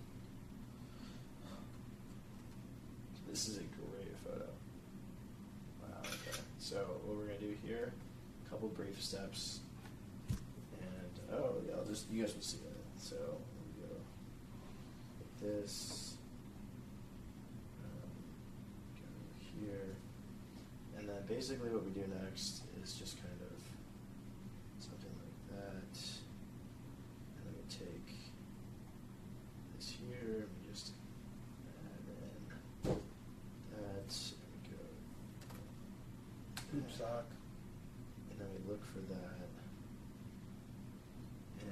This is a great photo. Wow, okay. So what we're going to do here, a couple brief steps. And, oh, yeah, you guys will see it. So we'll go like this. Go here. And then basically what we do next is just kind of something like that. And then we take this here, and we just add in that, and we go Poop sock. and then we look for that, and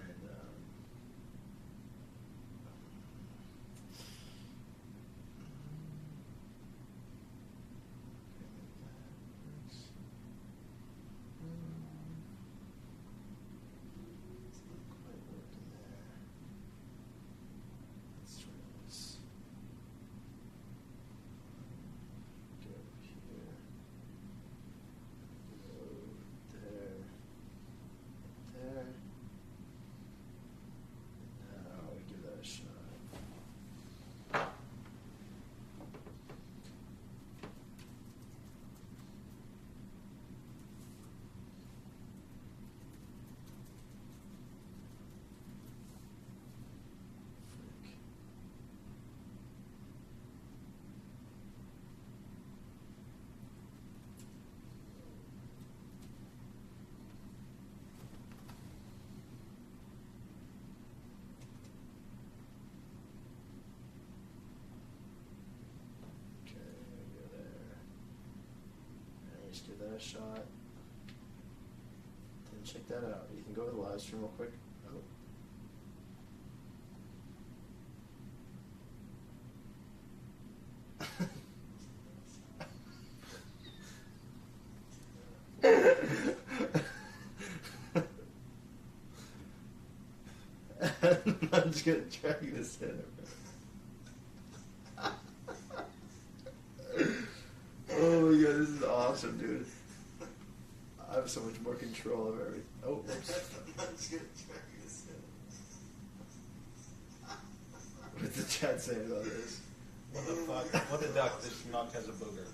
it's not quite working there. Let's try this. Go here. Go there. just give that a shot. Then check that out. You can go to the live stream real quick. Oh. I'm just gonna drag this in. Oh my god, this is awesome, dude. I have so much more control of everything. Oh, whoops. I'm just gonna drag this in. What's the chat saying about this? What the fuck? What the duck? This schmuck has a booger.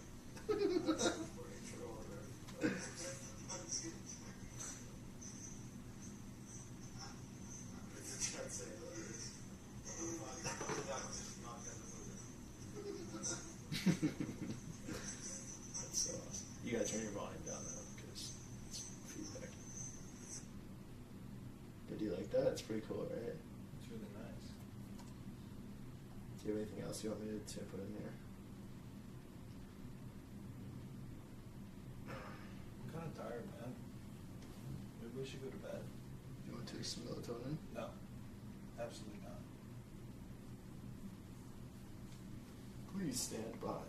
That's so awesome. You gotta turn your volume down though, because it's feedback. Did you like that? It's pretty cool, right? It's really nice. Do you have anything else you want me to put in here? I'm kind of tired, man. Maybe we should go to bed. You want to take some melatonin? No, absolutely not. Please stand by.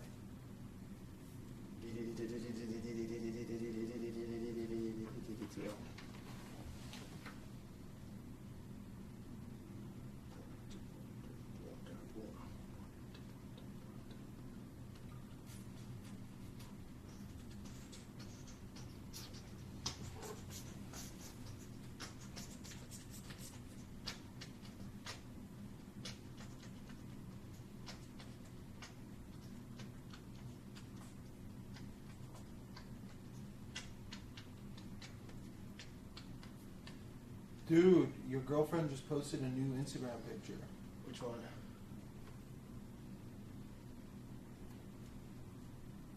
Dude, your girlfriend just posted a new Instagram picture. Which one?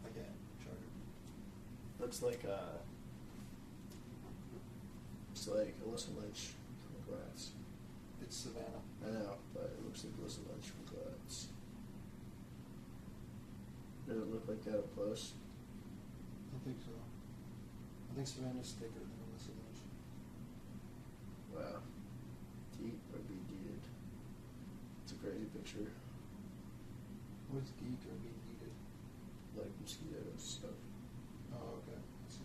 Again, charter. Looks like it's like Alyssa Lynch from Gratz. It's Savannah. I know, but it looks like Alyssa Lynch from Gratz. Does it look like that up close? I think so. I think Savannah's thicker than Alyssa Lynch. Wow. Deep or be deeded. It's a crazy picture. What's geek or being needed? Like mosquitoes stuff. Oh, okay. I see.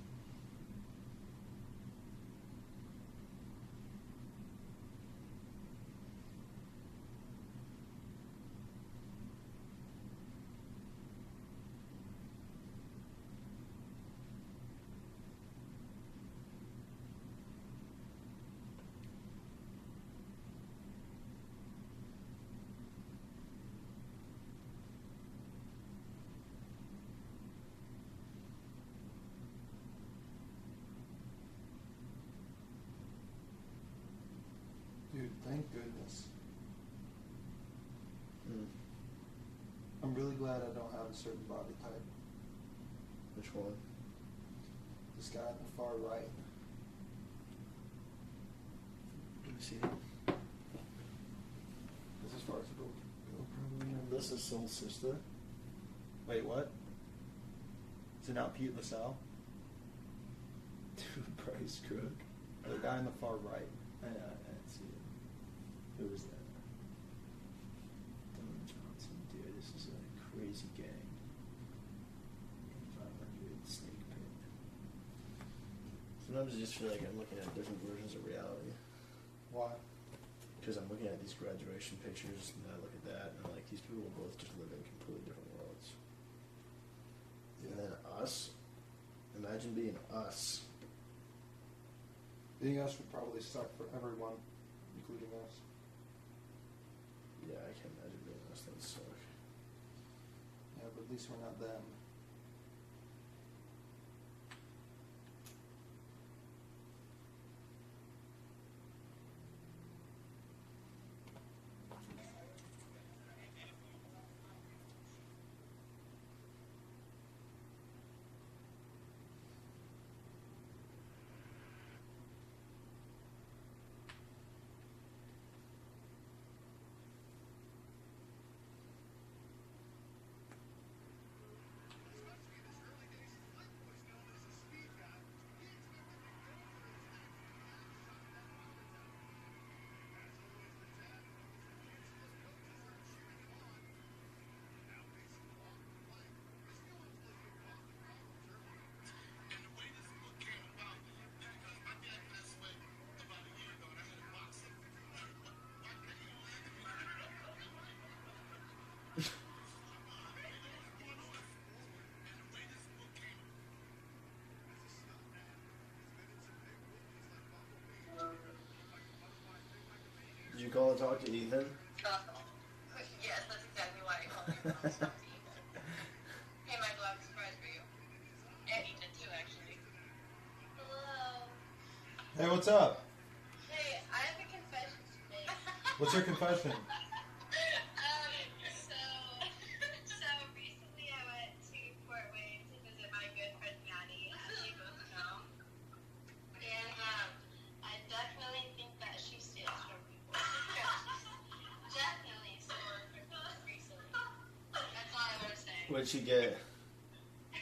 Dude, thank goodness. Hmm. I'm really glad I don't have a certain body type. Which one? This guy on the far right. Let me see. This is far as it'll go, probably. This is Soul Sister. Wait, what? Is it not Pete LaSalle? Dude, Bryce Cook. The guy on the far right. I know, I didn't see it. Who was that? Don Johnson. Dude, this is a crazy gang. 500 Snake Pit. Sometimes I just feel like I'm looking at different versions of reality. Why? Because I'm looking at these graduation pictures, and I look at that, and I'm like, these people both just live in completely different worlds. Yeah. And then us. Imagine being us. Being us would probably suck for everyone, including us. Yeah, I can't imagine being us. That would suck. Yeah, but at least we're not them. you call and talk to Ethan? Yes, that's exactly why I called you. Hey, Michael, I have a surprise for you. And Ethan, too, actually. Hello. Hey, what's up? Hey, I have a confession to make. What's your confession? So recently I went to Fort Wayne to visit my good friend Maddie, as she both know. And I definitely think that she steals from people. Definitely stole from people recently. That's all I want to say. What'd she get? She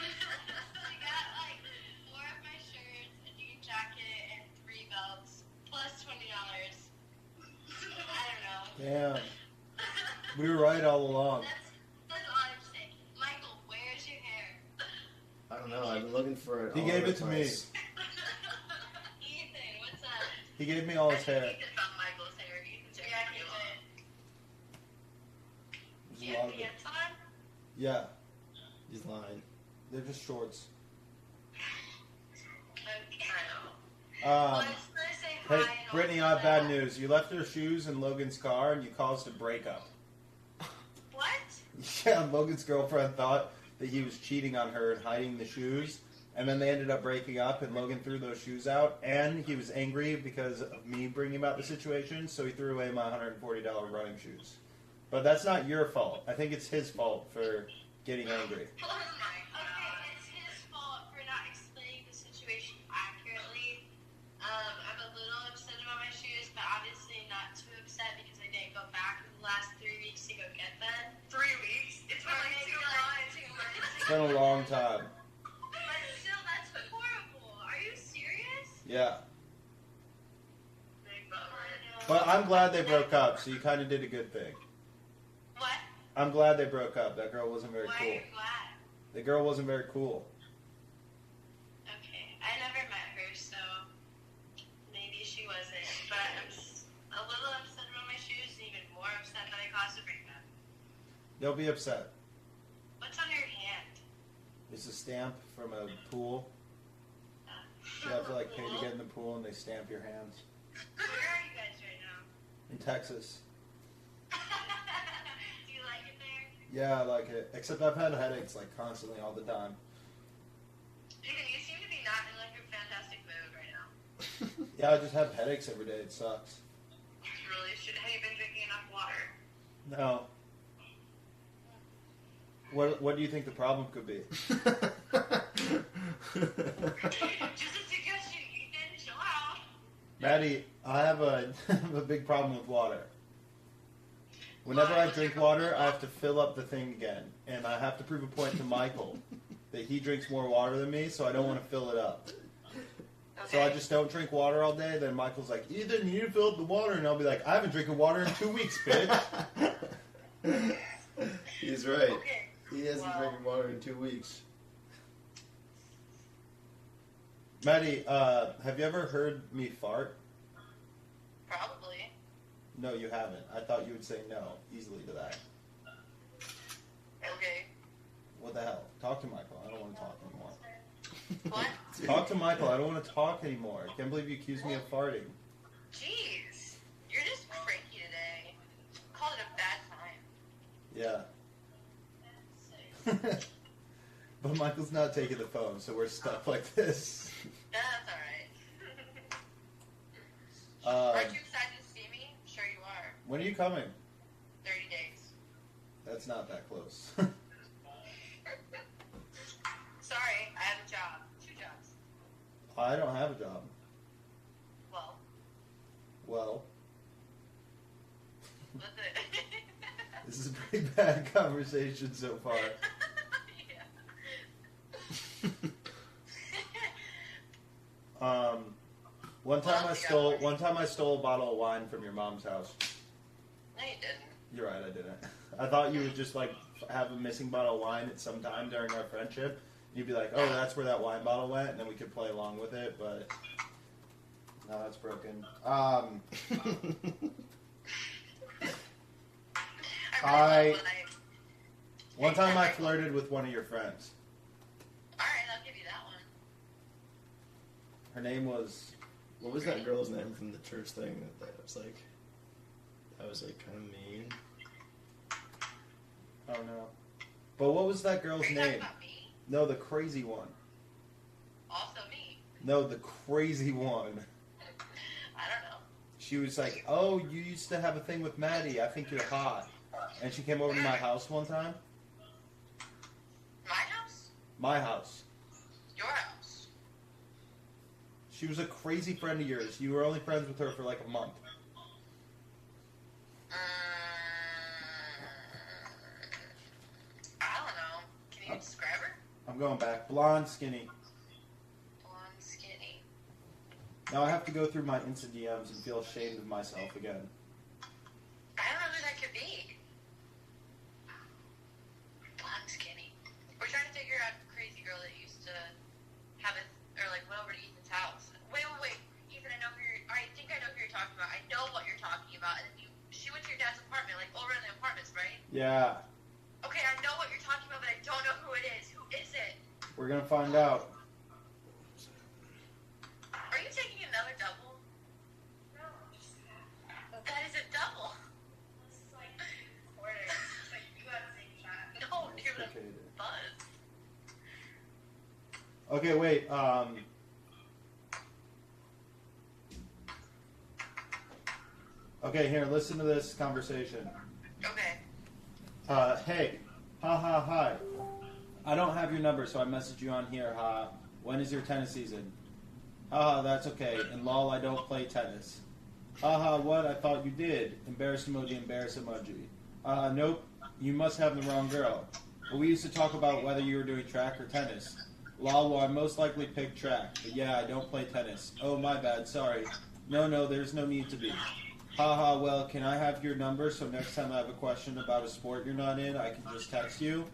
got like 4 of my shirts, a new jacket, and 3 belts, plus $20. I don't know. Damn. We were right all along. That's all I'm saying. Michael, where's your hair? I don't know. I've been looking for it. He all gave over it the to me. place. Ethan, what's up? He gave me all his hair. Ethan found Michael's hair. Ethan's hair. Yeah, he did. There's Do a you lot have of it. pants on? Yeah, He's lying. they're just shorts. I know. Well, I just want to say hi. Hey, and Brittany, I also have bad that- news. You left your shoes in Logan's car and you caused a breakup. What? Yeah, Logan's girlfriend thought that he was cheating on her and hiding the shoes. And then they ended up breaking up, and Logan threw those shoes out. And he was angry because of me bringing about the situation, so he threw away my $140 running shoes. But that's not your fault. I think it's his fault for getting angry. Oh my God. Okay, it's his fault for not explaining the situation accurately. I'm a little upset about my shoes, but obviously not too upset because I didn't go back in the last 3 weeks to go get them. 3 weeks? It's been Or like maybe 2 like months. 2 months. It's been a long time. But still, that's horrible. Are you serious? Yeah. Big bummer. But I'm glad they broke up, so you kind of did a good thing. What? I'm glad they broke up. That girl wasn't very Why are cool. you glad? The girl wasn't very cool. Okay, I never met her, so maybe she wasn't. But I'm a little upset about my shoes, and even more upset that I caused a breakup. They'll be upset. What's on your hand? It's a stamp from a pool. You have to like pay to get in the pool, and they stamp your hands. Where are you guys right now? In Texas. Do you like it there? Yeah, I like it. Except I've had headaches like constantly all the time. Ethan, you seem to be not in like a fantastic mood right now. Yeah, I just have headaches every day. It sucks. You really should. Have you been drinking enough water? No. What do you think the problem could be? Just a suggestion, Ethan. Chill out. Maddie, I have a, a big problem with water. Whenever I drink water, I have to fill up the thing again. And I have to prove a point to Michael that he drinks more water than me, so I don't want to fill it up. So I just don't drink water all day. Then Michael's like, Ethan, you need to fill up the water. And I'll be like, I haven't drinking water in 2 weeks, bitch. He's right. Okay. He hasn't drinking water in 2 weeks. Maddie, have you ever heard me fart? Probably. No, you haven't. I thought you would say no easily to that. Okay. What the hell? Talk to Michael. I don't want to talk anymore. What? Talk to Michael. I don't want to talk anymore. I can't believe you accused me of farting. Jeez. You're just cranky today. Call it a bad time. Yeah. But Michael's not taking the phone, so we're stuck like this. That's alright. Aren't you excited to see me? Sure you are. When are you coming? 30 days. That's not that close. Sorry, I have a job. 2 jobs. I don't have a job. Well, Well, what's it? this is a pretty bad conversation so far. Yeah. One time I stole a bottle of wine from your mom's house. No, you didn't. You're right, I didn't. I thought you would just like have a missing bottle of wine at some time during our friendship. You'd be like, "Oh, that's where that wine bottle went," and then we could play along with it. But no, that's broken. One time I flirted with one of your friends. Alright, I'll give you that one. Her name was What was that girl's name from the church thing that was like? That was like kind of mean. Oh no. But what was that girl's Are you talking name? about me? No, the crazy one. Also me. No, the crazy one. I don't know. She was like, "Oh, you used to have a thing with Maddie. I think you're hot." And she came over to my house one time. My house? My house. Your house? She was a crazy friend of yours. You were only friends with her for like a month. I don't know. Can you describe her? I'm going back. Blonde, skinny. Blonde, skinny. Now I have to go through my Insta DMs and feel ashamed of myself again. I don't know who that could be. Blonde, skinny. We're trying to figure out the crazy girl that used to have it, or like went over to Ethan's house. Wait. Ethan, I think I know who you're talking about. I know what you're talking about. And she went to your dad's apartment, like over in the apartments, right? Yeah, Okay, I know what you're talking about, but I don't know who it is. Who is it? we're gonna find out. Are you taking another double? No. That is a double. This is like quarter. It's like you have the same shot. No, you're the Okay. buzz. Okay, wait. Okay, here. Listen to this conversation. Okay. Hey, hi. I don't have your number, so I messaged you on here. When is your tennis season? That's okay. And lol, I don't play tennis. What? I thought you did. Embarrass emoji. Nope. You must have the wrong girl. Well, we used to talk about whether you were doing track or tennis. Lol, well, I most likely picked track. But yeah, I don't play tennis. Oh, my bad. Sorry. No, there's no need to be. Well, can I have your number so next time I have a question about a sport you're not in, I can just text you?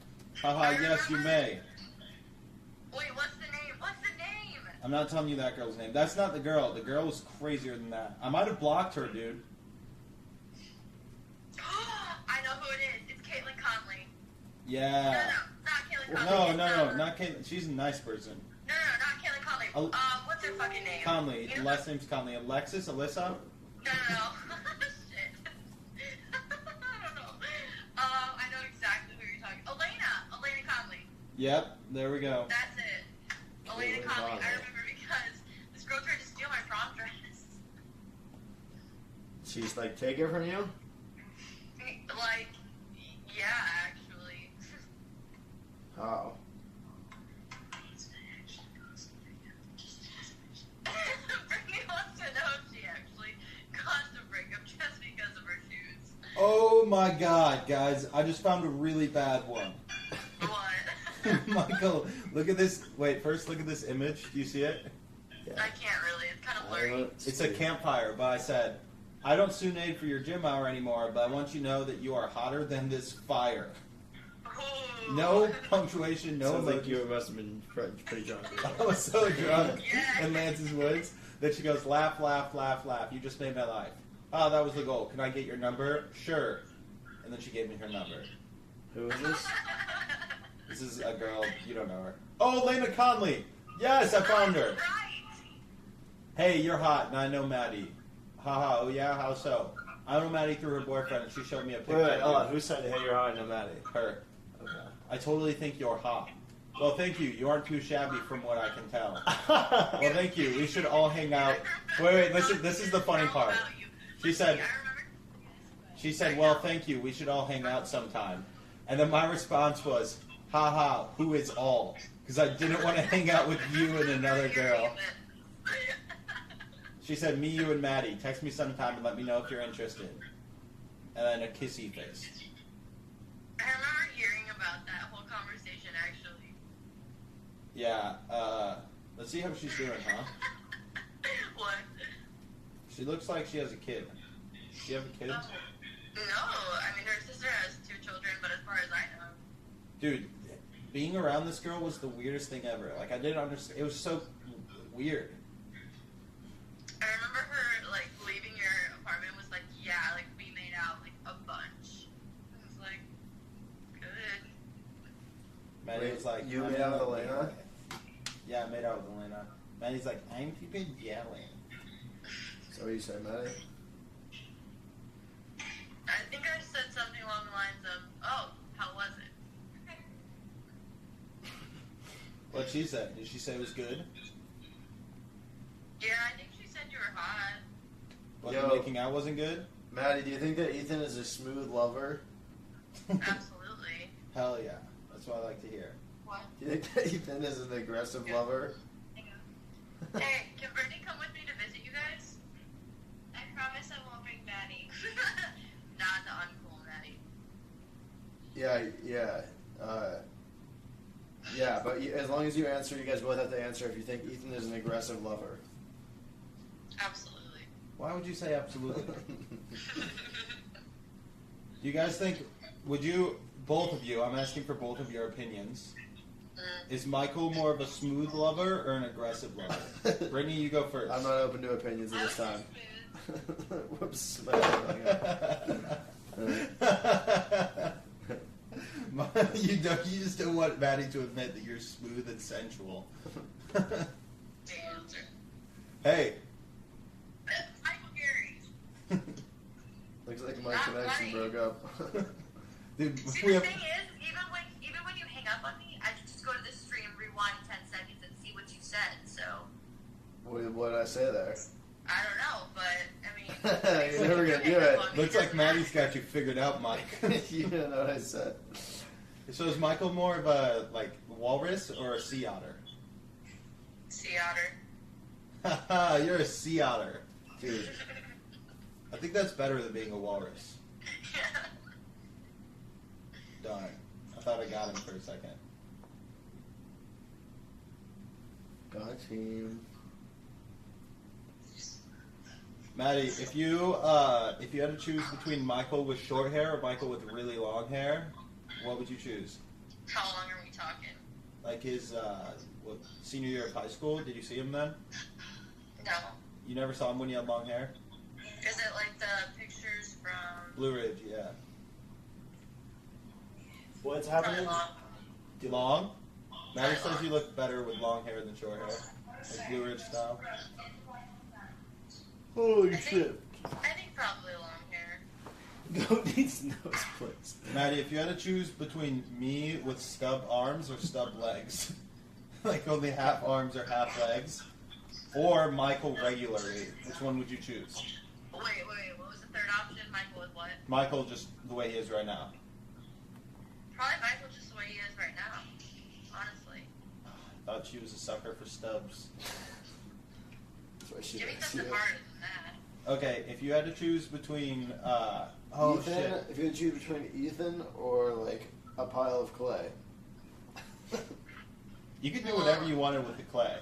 Yes, you may. Wait, what's the name? What's the name? I'm not telling you that girl's name. That's not the girl. The girl was crazier than that. I might have blocked her, dude. I know who it is. It's Caitlin Conley. Yeah. No, not Caitlin Conley. No, not Caitlin. She's a nice person. No, not Caitlin Conley. What's her fucking name? Conley. You know Last name's Conley. Alexis? Alyssa? No. Shit. I don't know. I know exactly who you're talking. Elena Conley. Yep, there we go. That's it. Elena Conley. I remember because this girl tried to steal my prom dress. She's like, take it from you? Like, yeah, actually. Oh. Brittany wants to know if she actually caused a breakup just because of her shoes. Oh my god, guys. I just found a really bad one. What? Michael, look at this. Wait, first look at this image. Do you see it? I can't really. It's kind of blurry. It's a campfire, but I said, I don't sunade for your gym hour anymore, but I want you to know that you are hotter than this fire. Ooh. No punctuation, no Sounds like emojis. you must have been pretty drunk. I was so drunk Yeah. in Lance's woods that she goes, laugh. You just made my life. Oh, that was the goal. Can I get your number? Sure. And then she gave me her number. Who is this? This is a girl. You don't know her. Oh, Lena Conley. Yes, I found her. Right. Hey, you're hot, and I know Maddie. Haha, oh yeah, how so? I know Maddie through her boyfriend, and she showed me a picture. Wait, hold of on. Who said, hey, you're hot? No, Maddie. her. Okay. I totally think you're hot. Well, thank you. You aren't too shabby from what I can tell. Well, thank you. We should all hang out. Wait, this is the funny part. She said, well, thank you. We should all hang out sometime. And then my response was, haha, who is all? Because I didn't want to hang out with you and another girl. She said, me, you, and Maddie. Text me sometime and let me know if you're interested. And then a kissy face. I remember hearing about that whole conversation, actually. Yeah, let's see how she's doing, huh? What? She looks like she has a kid. Does she have a kid? No, I mean, her sister has 2 children, but as far as I know. Dude, being around this girl was the weirdest thing ever. Like, I didn't understand. It was so weird. I remember her, like, leaving your apartment was like, yeah, like, we made out, like, a bunch. I was like, good. Maddie was like, you I'm made out with not- Elena? Yeah, I made out with Elena. Maddie's like, I'm keeping yelling. So what you say, Maddie? think I said something along the lines of, "Oh, how was it?" What'd she say? Did she say it was good? Yeah, I think she said you were hot. But Yo. the making out wasn't good? Maddie, do you think that Ethan is a smooth lover? Absolutely. Hell yeah. That's what I like to hear. What? Do you think that Ethan is an aggressive lover? Hey, can Brittany come with me to visit you guys? I promise I won't bring Maddie. Not the uncool Maddie. Yeah. Yeah, but as long as you answer, you guys both have to answer if you think Ethan is an aggressive lover. Absolutely. Why would you say absolutely? Do you guys think, would you, both of you, I'm asking for both of your opinions, is Michael more of a smooth lover or an aggressive lover? Brittany, you go first. I'm not open to opinions at I this was time. smooth. Whoops. You just don't want Maddie to admit that you're smooth and sensual. The answer. Hey. Michael Gerry. Looks like my Not connection funny. broke up. Dude, See, we the have, thing is, even when you hang up on me, I can just go to this stream, rewind 10 seconds, and see what you said. So What did I say there? I don't know, but I mean, You're never gonna do it. looks like Maddie's got you figured out, Mike. You didn't know what I said. So is Michael more of a, like, walrus or a sea otter? sea otter. Haha, you're a sea otter. Dude, I think that's better than being a walrus. Yeah. Darn. I thought I got him for a second. Got him. Maddie, if you had to choose between Michael with short hair or Michael with really long hair, what would you choose? How long are we talking? Like his senior year of high school? Did you see him then? No. You never saw him when he had long hair? Is it like the pictures from Blue Ridge, yeah. What's probably happening? long? Long? Maddie says you look better with long hair than short hair. Like Blue Ridge style. Holy I think probably long hair. Goat needs nose splits. Maddie, if you had to choose between me with stub arms or stub legs, like only half arms or half legs, or Michael regularly, which one would you choose? Wait, what was the third option? Michael with what? Michael just the way he is right now. Probably Michael just the way he is right now. Honestly. Thought she was a sucker for stubs. That's why she Give me likes something you. harder than that. Okay, if you had to choose between Ethan, shit. if you had to choose between Ethan or like a pile of clay. You could do whatever you wanted with the clay.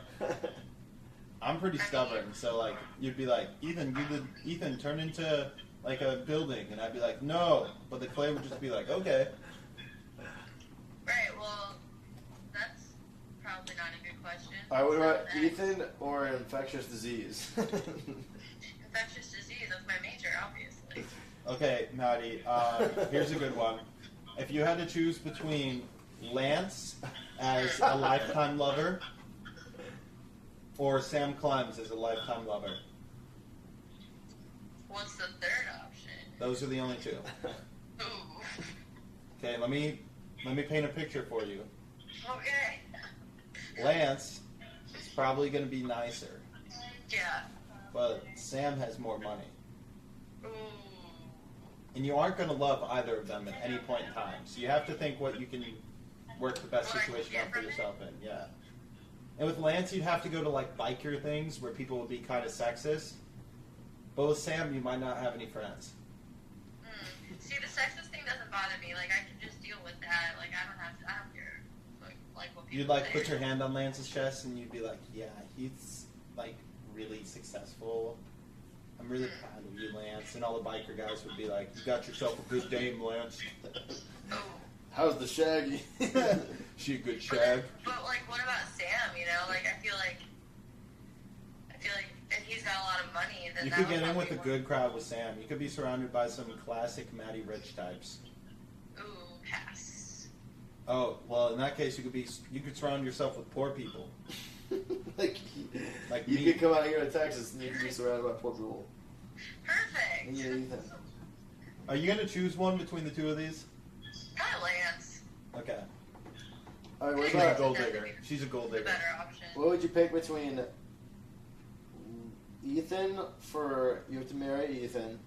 I'm pretty stubborn, so like you'd be like, Ethan, turn into like a building, and I'd be like, no, but the clay would just be like, okay. Right, well, that's probably not a good question. Alright, what about So next. Ethan or infectious disease? Infectious disease, that's my major, obviously. Okay, Maddie, here's a good one. If you had to choose between Lance as a lifetime lover or Sam Clems as a lifetime lover, What's the third option? those are the only two. Ooh. Okay, let me paint a picture for you. Okay. Lance is probably going to be nicer, Yeah. but Sam has more money. Ooh. And you aren't going to love either of them at any point in time. So you have to think what you can work the best What I can situation get out for from it? yourself in. Yeah. And with Lance, you'd have to go to like biker things where people would be kind of sexist. But with Sam, you might not have any friends. See, the sexist thing doesn't bother me. Like, I can just deal with that. Like, I don't care. Like what people You'd like say. put your hand on Lance's chest and you'd be like, yeah, he's like really successful. I'm really proud of you, Lance. And all the biker guys would be like, you got yourself a good dame, Lance. Oh. How's the shaggy? She a good shag. But like, what about Sam? You know, like I feel like if he's got a lot of money, then You that could would get in probably with a work. good crowd with Sam. You could be surrounded by some classic Maddie Rich types. Ooh, pass. Oh, well, in that case, you could surround yourself with poor people. like Like you me. could come out here to Texas and you could be surrounded by poor people. Perfect. Yeah, Ethan. Are you gonna choose one between the two of these? Probably Lance. Okay. All right, what She's a about gold digger. She's a gold The digger. better option. what would you pick between Ethan for you have to marry Ethan,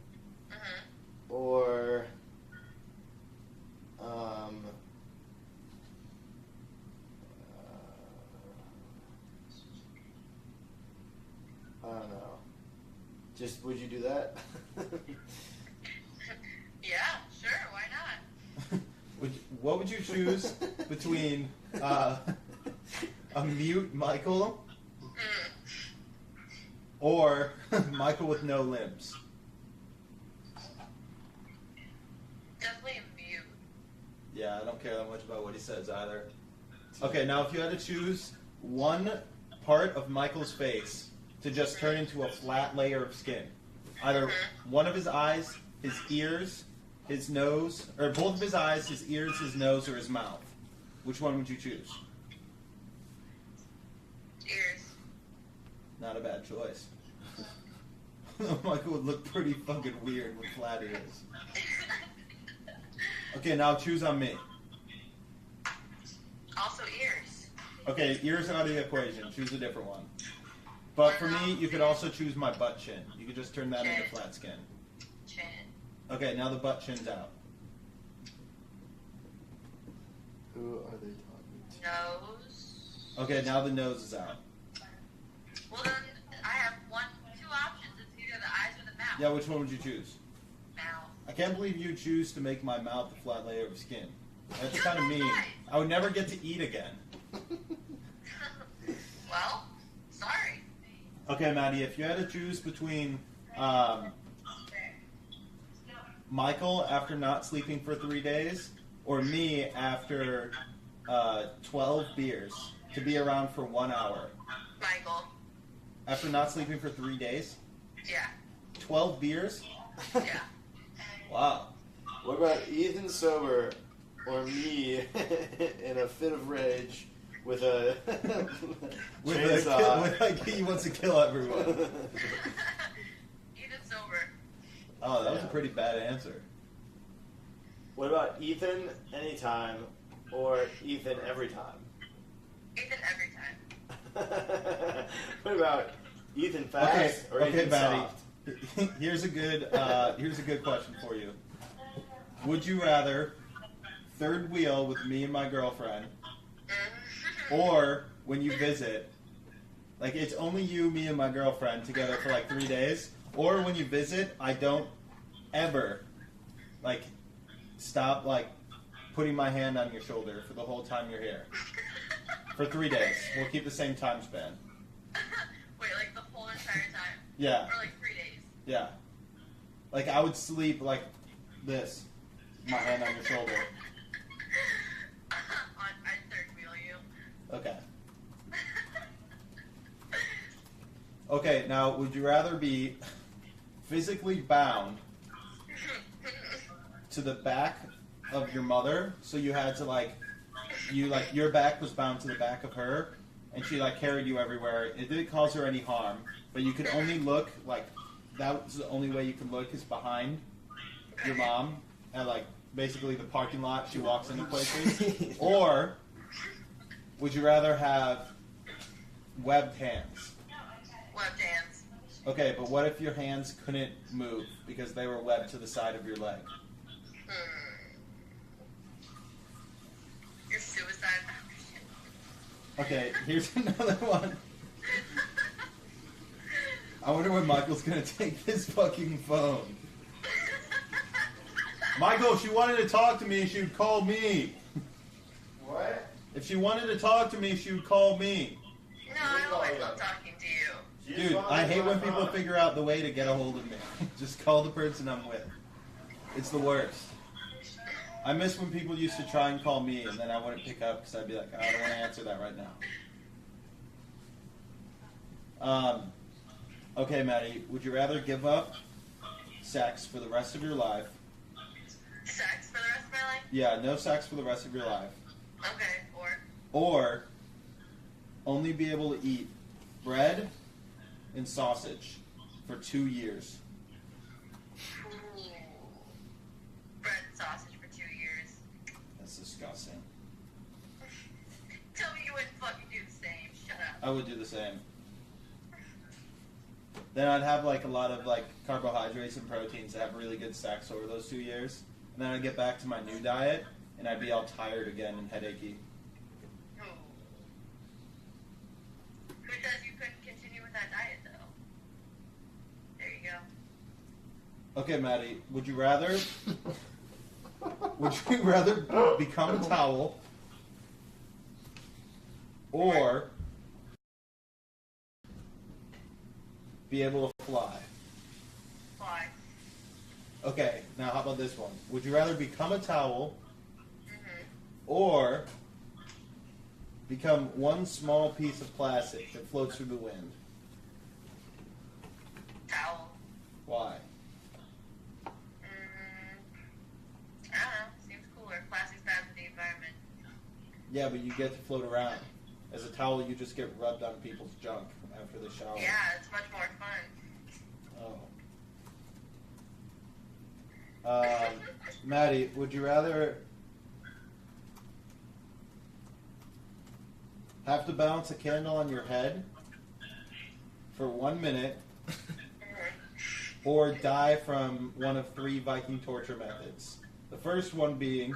or I don't know. Just would you do that? Yeah, sure. Why not? What would you choose between a mute Michael or Michael with no limbs? Definitely a mute. Yeah, I don't care that much about what he says either. Okay, now if you had to choose one part of Michael's face to just turn into a flat layer of skin, either one of his eyes, his ears, his nose, or both of his eyes, his ears, his nose, or his mouth, which one would you choose? Ears. Not a bad choice. Michael would look pretty fucking weird with flat ears. Okay, now choose on me. Also ears. Okay, ears out of the equation. Choose a different one. But for me, you could also choose my butt chin. You could just turn that into flat skin. Chin. Okay, now the butt chin's out. Who are they talking to? Nose. Okay, now the nose is out. Well then, I have two options. It's either the eyes or the mouth. Yeah, which one would you choose? Mouth. I can't believe you choose to make my mouth a flat layer of skin. That's You're kind of so mean. nice. I would never get to eat again. Well, sorry. Okay, Maddie, if you had to choose between Michael after not sleeping for 3 days or me after 12 beers to be around for 1 hour. Michael. After not sleeping for 3 days? Yeah. 12 beers? Yeah. Wow. What about Ethan sober or me in a fit of rage with a With chainsaw? like he wants to kill everyone. Ethan sober. Oh, that was a pretty bad answer. What about Ethan anytime or Ethan every time? Ethan every time. What about Ethan fast or Okay, Ethan Maddie. soft? Here's a good question for you. Would you rather third wheel with me and my girlfriend, or when you visit, like it's only you, me, and my girlfriend together for like 3 days, or when you visit, I don't ever like stop like putting my hand on your shoulder for the whole time you're here for 3 days. We'll keep the same time span. Wait, like the whole entire time? Yeah. Or like 3 days? Yeah. Like I would sleep like this, my hand on your shoulder. I'd third wheel you. Okay. Okay, now would you rather be physically bound to the back of your mother, so you had to your back was bound to the back of her, and she like carried you everywhere. It didn't cause her any harm, but you could only look like that was the only way you could look is behind your mom at like basically the parking lot she walks into places, or would you rather have webbed hands? Webbed hands. Okay, but what if your hands couldn't move because they were webbed to the side of your leg? Your suicide. Okay, here's another one. I wonder when Michael's gonna take this fucking phone. Michael, if she wanted to talk to me, she would call me. What? If she wanted to talk to me, she would call me. No, I always love talking to you. Dude, I hate when people figure out the way to get a hold of me. Just call the person I'm with. It's the worst. I miss when people used to try and call me and then I wouldn't pick up because I'd be like, I don't want to answer that right now. Okay, Maddie, would you rather give up sex for the rest of your life? Sex for the rest of my life? Yeah, no sex for the rest of your life. Okay, Or only be able to eat bread and sausage for 2 years. Ooh. sausage for 2 years. That's disgusting. Tell me you wouldn't fucking do the same. Shut up. I would do the same. Then I'd have like a lot of like carbohydrates and proteins that have really good stacks over those 2 years. And then I'd get back to my new diet and I'd be all tired again and headachy. Who says you couldn't continue with that diet, though? There you go. Okay, Maddie, would you rather become a towel or be able to fly? Why? Okay, now how about this one? Would you rather become a towel Mm-hmm. or become one small piece of plastic that floats through the wind? Towel. Why? I don't know. Seems cooler. Plastic's bad for the environment. Yeah, but you get to float around. As a towel, you just get rubbed on people's junk after the shower. Yeah, it's much more fun. Oh. Maddie, would you rather have to balance a candle on your head for 1 minute or die from one of 3 Viking torture methods? The first one being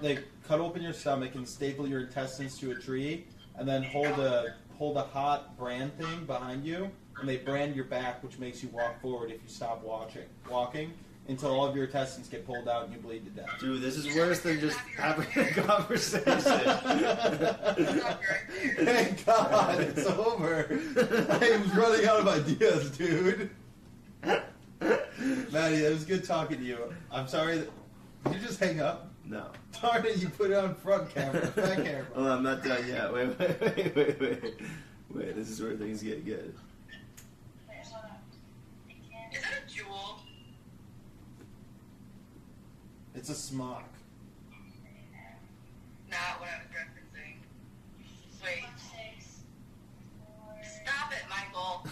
they cut open your stomach and staple your intestines to a tree and then hold a hot brand thing behind you and they brand your back, which makes you walk forward if you stop walking until all of your intestines get pulled out and you bleed to death. Dude, this is worse than just having a conversation. Thank God, it's over. I'm running out of ideas, dude. Maddie, it was good talking to you. I'm sorry. Did you just hang up? No. Darn it, you put it on front camera, back camera. Oh, I'm not done yet. Wait. Wait, this is where things get good. Is that a jewel? It's a smock. Not what I was referencing. Wait. Stop it, Michael.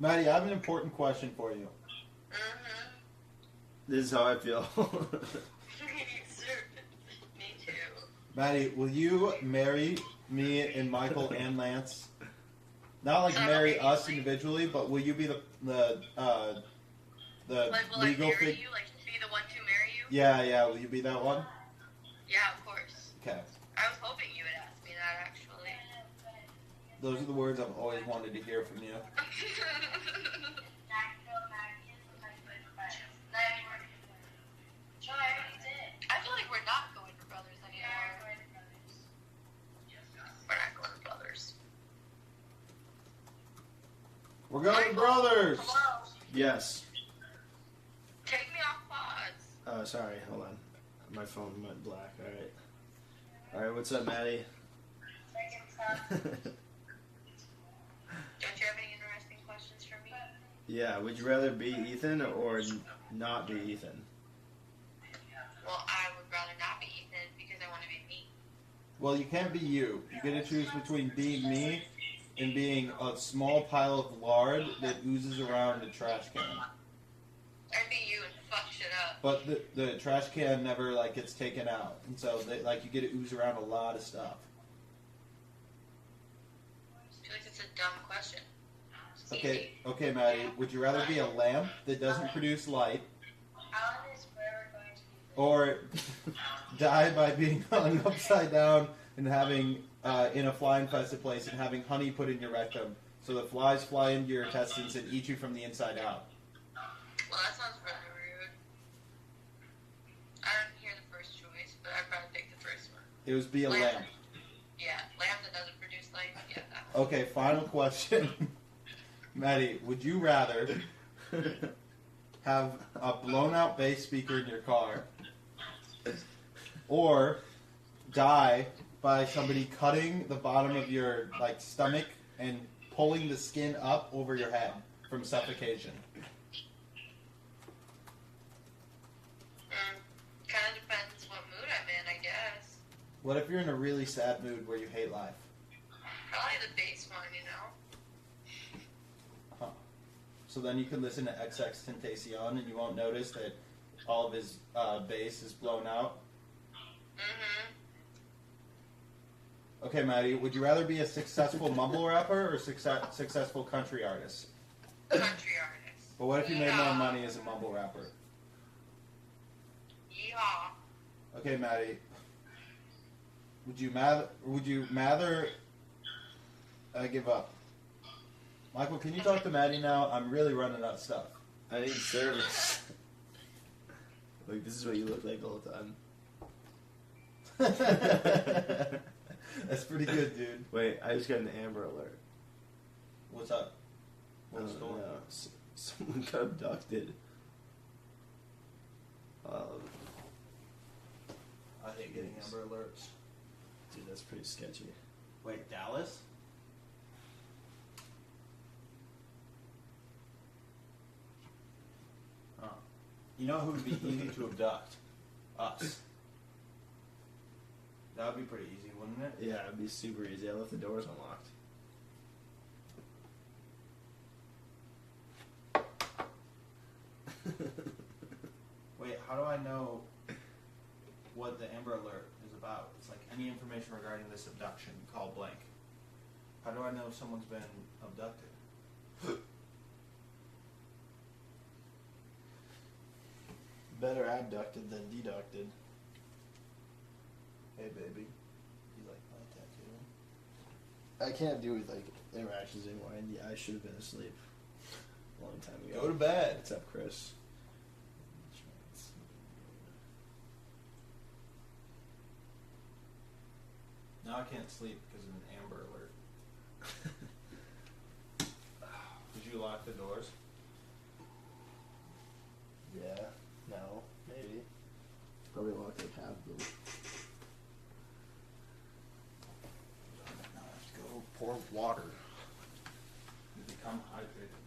Maddie, I have an important question for you. Mm-hmm. This is how I feel. Me too. Maddie, will you marry me and Michael and Lance? Not like marry us individually, but will you be the Like, will I legal marry fig? you? Like, be the one to marry you? Yeah. Will you be that one? Yeah, of course. Okay. I was hoping you would ask me that, actually. Those are the words I've always wanted to hear from you. I feel like we're not going for brothers anymore. We're not going for brothers. We're going brothers! Hello? Yes. Take me off pods. Sorry, hold on. My phone went black. Alright, what's up, Maddie? Don't you have any interesting questions for me? Yeah, would you rather be Ethan or not be Ethan? Well, I would rather not be Ethan because I want to be me. Well, you can't be you. You get to choose between being me and being a small pile of lard that oozes around a trash can. I'd be you and fuck shit up. But the trash can never gets taken out, and so you get to ooze around a lot of stuff. I feel like it's a dumb question. It's easy. Okay, Maddie. Would you rather be a lamp that doesn't produce light, or die by being hung upside down and having in a fly-infested place and having honey put in your rectum, so the flies fly into your intestines and eat you from the inside out? Well, that sounds really rude. I didn't hear the first choice, but I'd probably pick the first one. It was be a lamp. Yeah, lamp that doesn't produce light. Yeah, that one. Okay, final question. Maddie, would you rather have a blown-out bass speaker in your car or die by somebody cutting the bottom of your stomach and pulling the skin up over your head from suffocation? Kind of depends what mood I'm in, I guess. What if you're in a really sad mood where you hate life? Probably the bass one, you know? Huh. So then you can listen to XX Tentacion and you won't notice that all of his bass is blown out. Mm-hmm. Okay, Maddie, would you rather be a successful mumble rapper or successful country artist? Country artist. But what if you made more money as a mumble rapper? Yeehaw. Okay, Maddie. Would you rather? I give up. Michael, can you talk to Maddie now? I'm really running out of stuff. I need service. Like, this is what you look like all the time. That's pretty good, dude. Wait, I just got an Amber Alert. What's up? What's Oh, going on? no. Someone got abducted. I hate getting Amber Alerts. Dude, that's pretty sketchy. Wait, Dallas? Oh. You know who would be easy to abduct? Us. That would be pretty easy, wouldn't it? Yeah, it'd be super easy. I left the doors unlocked. Wait, how do I know what the Amber Alert is about? It's like any information regarding this abduction, call blank. How do I know someone's been abducted? Better abducted than deducted. Hey, baby. You like my tattoo? I can't do with like interactions anymore. And yeah, I should have been asleep a long time ago. Go to bed. What's up, Chris? Now I can't sleep because of an Amber Alert. Did you lock the doors? Yeah. No. Maybe. Probably locked like half of them. Now I have to go pour water. You become hydrated.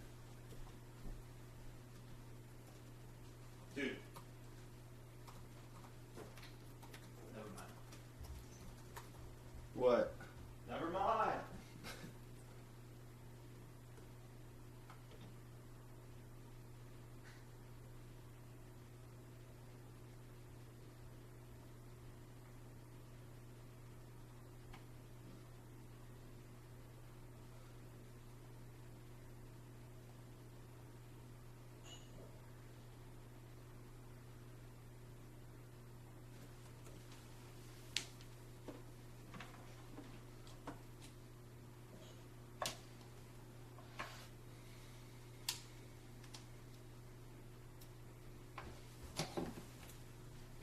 Dude. Never mind. What? Never mind.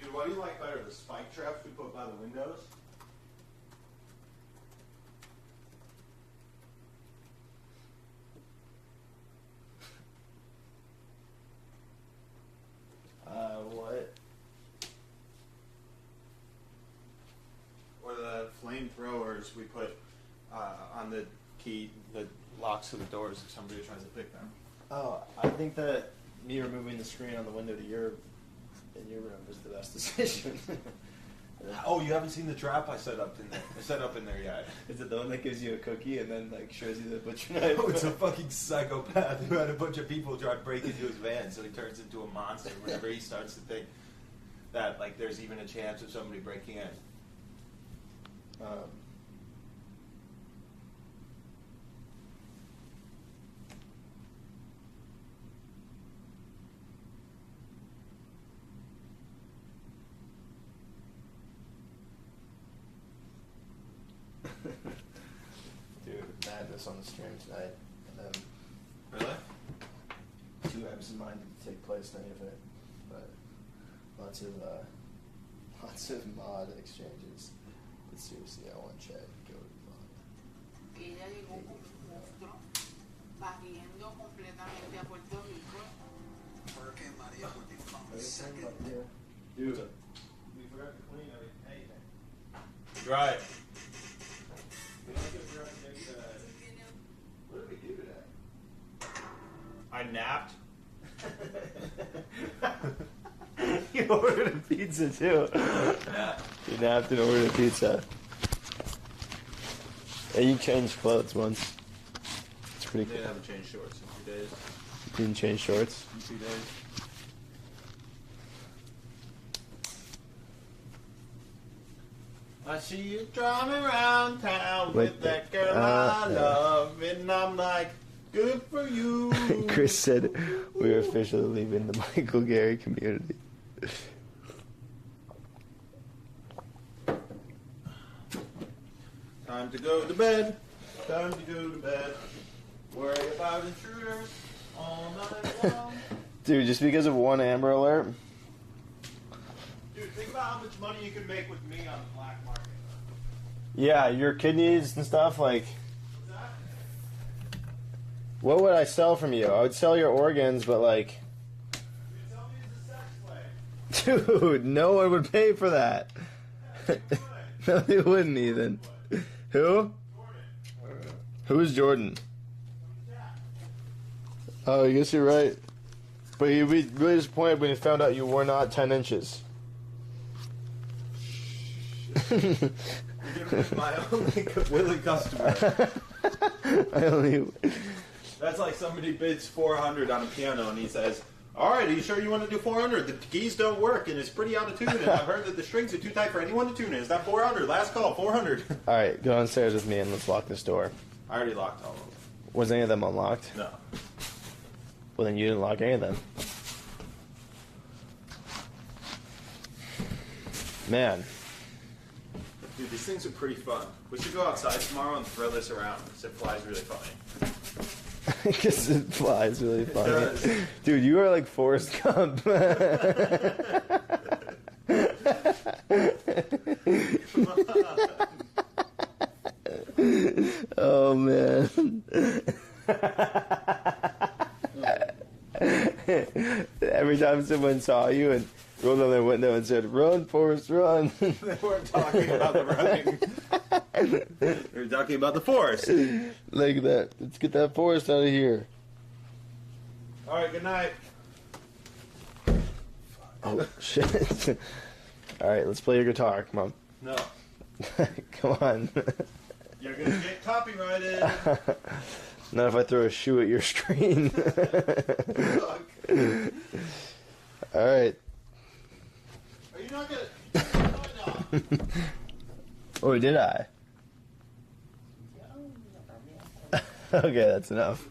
Dude, what do you like better, the spike traps we put by the windows? What? Or the flamethrowers we put on the key, the locks of the doors if somebody tries to pick them. Oh, I think that me removing the screen on the window to in your room was the best decision. Oh, you haven't seen the trap I set up in there? I set up in there yet. Is it the one that gives you a cookie and then like shows you the butcher knife? Oh, it's a fucking psychopath who had a bunch of people try to break into his van, so he turns into a monster whenever he starts to think that like there's even a chance of somebody breaking in. Dude, madness on the stream tonight. And then Really? 2 apps in mind to take place in any event. But lots of mod exchanges. But seriously, I want Chad to go to mod. Ella llegó como un monstruo, barriendo completamente a Puerto Rico. Hurricane Maria would be found second. Dude, we forgot to clean anything. Right. We don't get to make what did we do today? I napped. You ordered a pizza too. Yeah. You napped and ordered a pizza. And you changed clothes once. It's pretty They cool. haven't changed shorts in 2 days. Didn't change shorts. In 2 days. I see you driving around town with that girl I love, and I'm like, good for you. Chris said we're officially leaving the Michael Gerry community. Time to go to bed. Time to go to bed. Worry about intruders all night long. Dude, just because of one Amber Alert. Dude, think about how much money you could make with me on the black market. Yeah, your kidneys and stuff, like, What's that? what would I sell from you? I would sell your organs, but like, You tell me it's a sex slave. dude, no one would pay for that. No, they wouldn't, Ethan. Who? Jordan. Who is Jordan? Yeah. Oh, I guess you're right. But he'd be really disappointed when he found out you were not 10 inches. You're my only willing customer. I only. That's like somebody bids 400 on a piano and he says, all right, are you sure you want to do 400? The keys don't work and it's pretty out of tune and I've heard that the strings are too tight for anyone to tune in. Is that 400? Last call, 400. All right, go downstairs with me and let's lock this door. I already locked all of them. Was any of them unlocked? No. Well, then you didn't lock any of them. Man. Dude, these things are pretty fun. We should go outside tomorrow and throw this around because it flies really funny. Because it flies really funny. does. Dude, you are like Forrest Gump. Oh, man. Every time someone saw you and rolled on their window and said, run, Forrest, run. They weren't talking about the running. They were talking about the forest. Like that. Let's get that Forrest out of here. All right, good night. Oh, shit. All right, let's play your guitar. Come on. No. Come on. You're going to get copyrighted. Not if I throw a shoe at your screen. Fuck. All right. Are you not going to... Oh, did I? Okay, that's enough.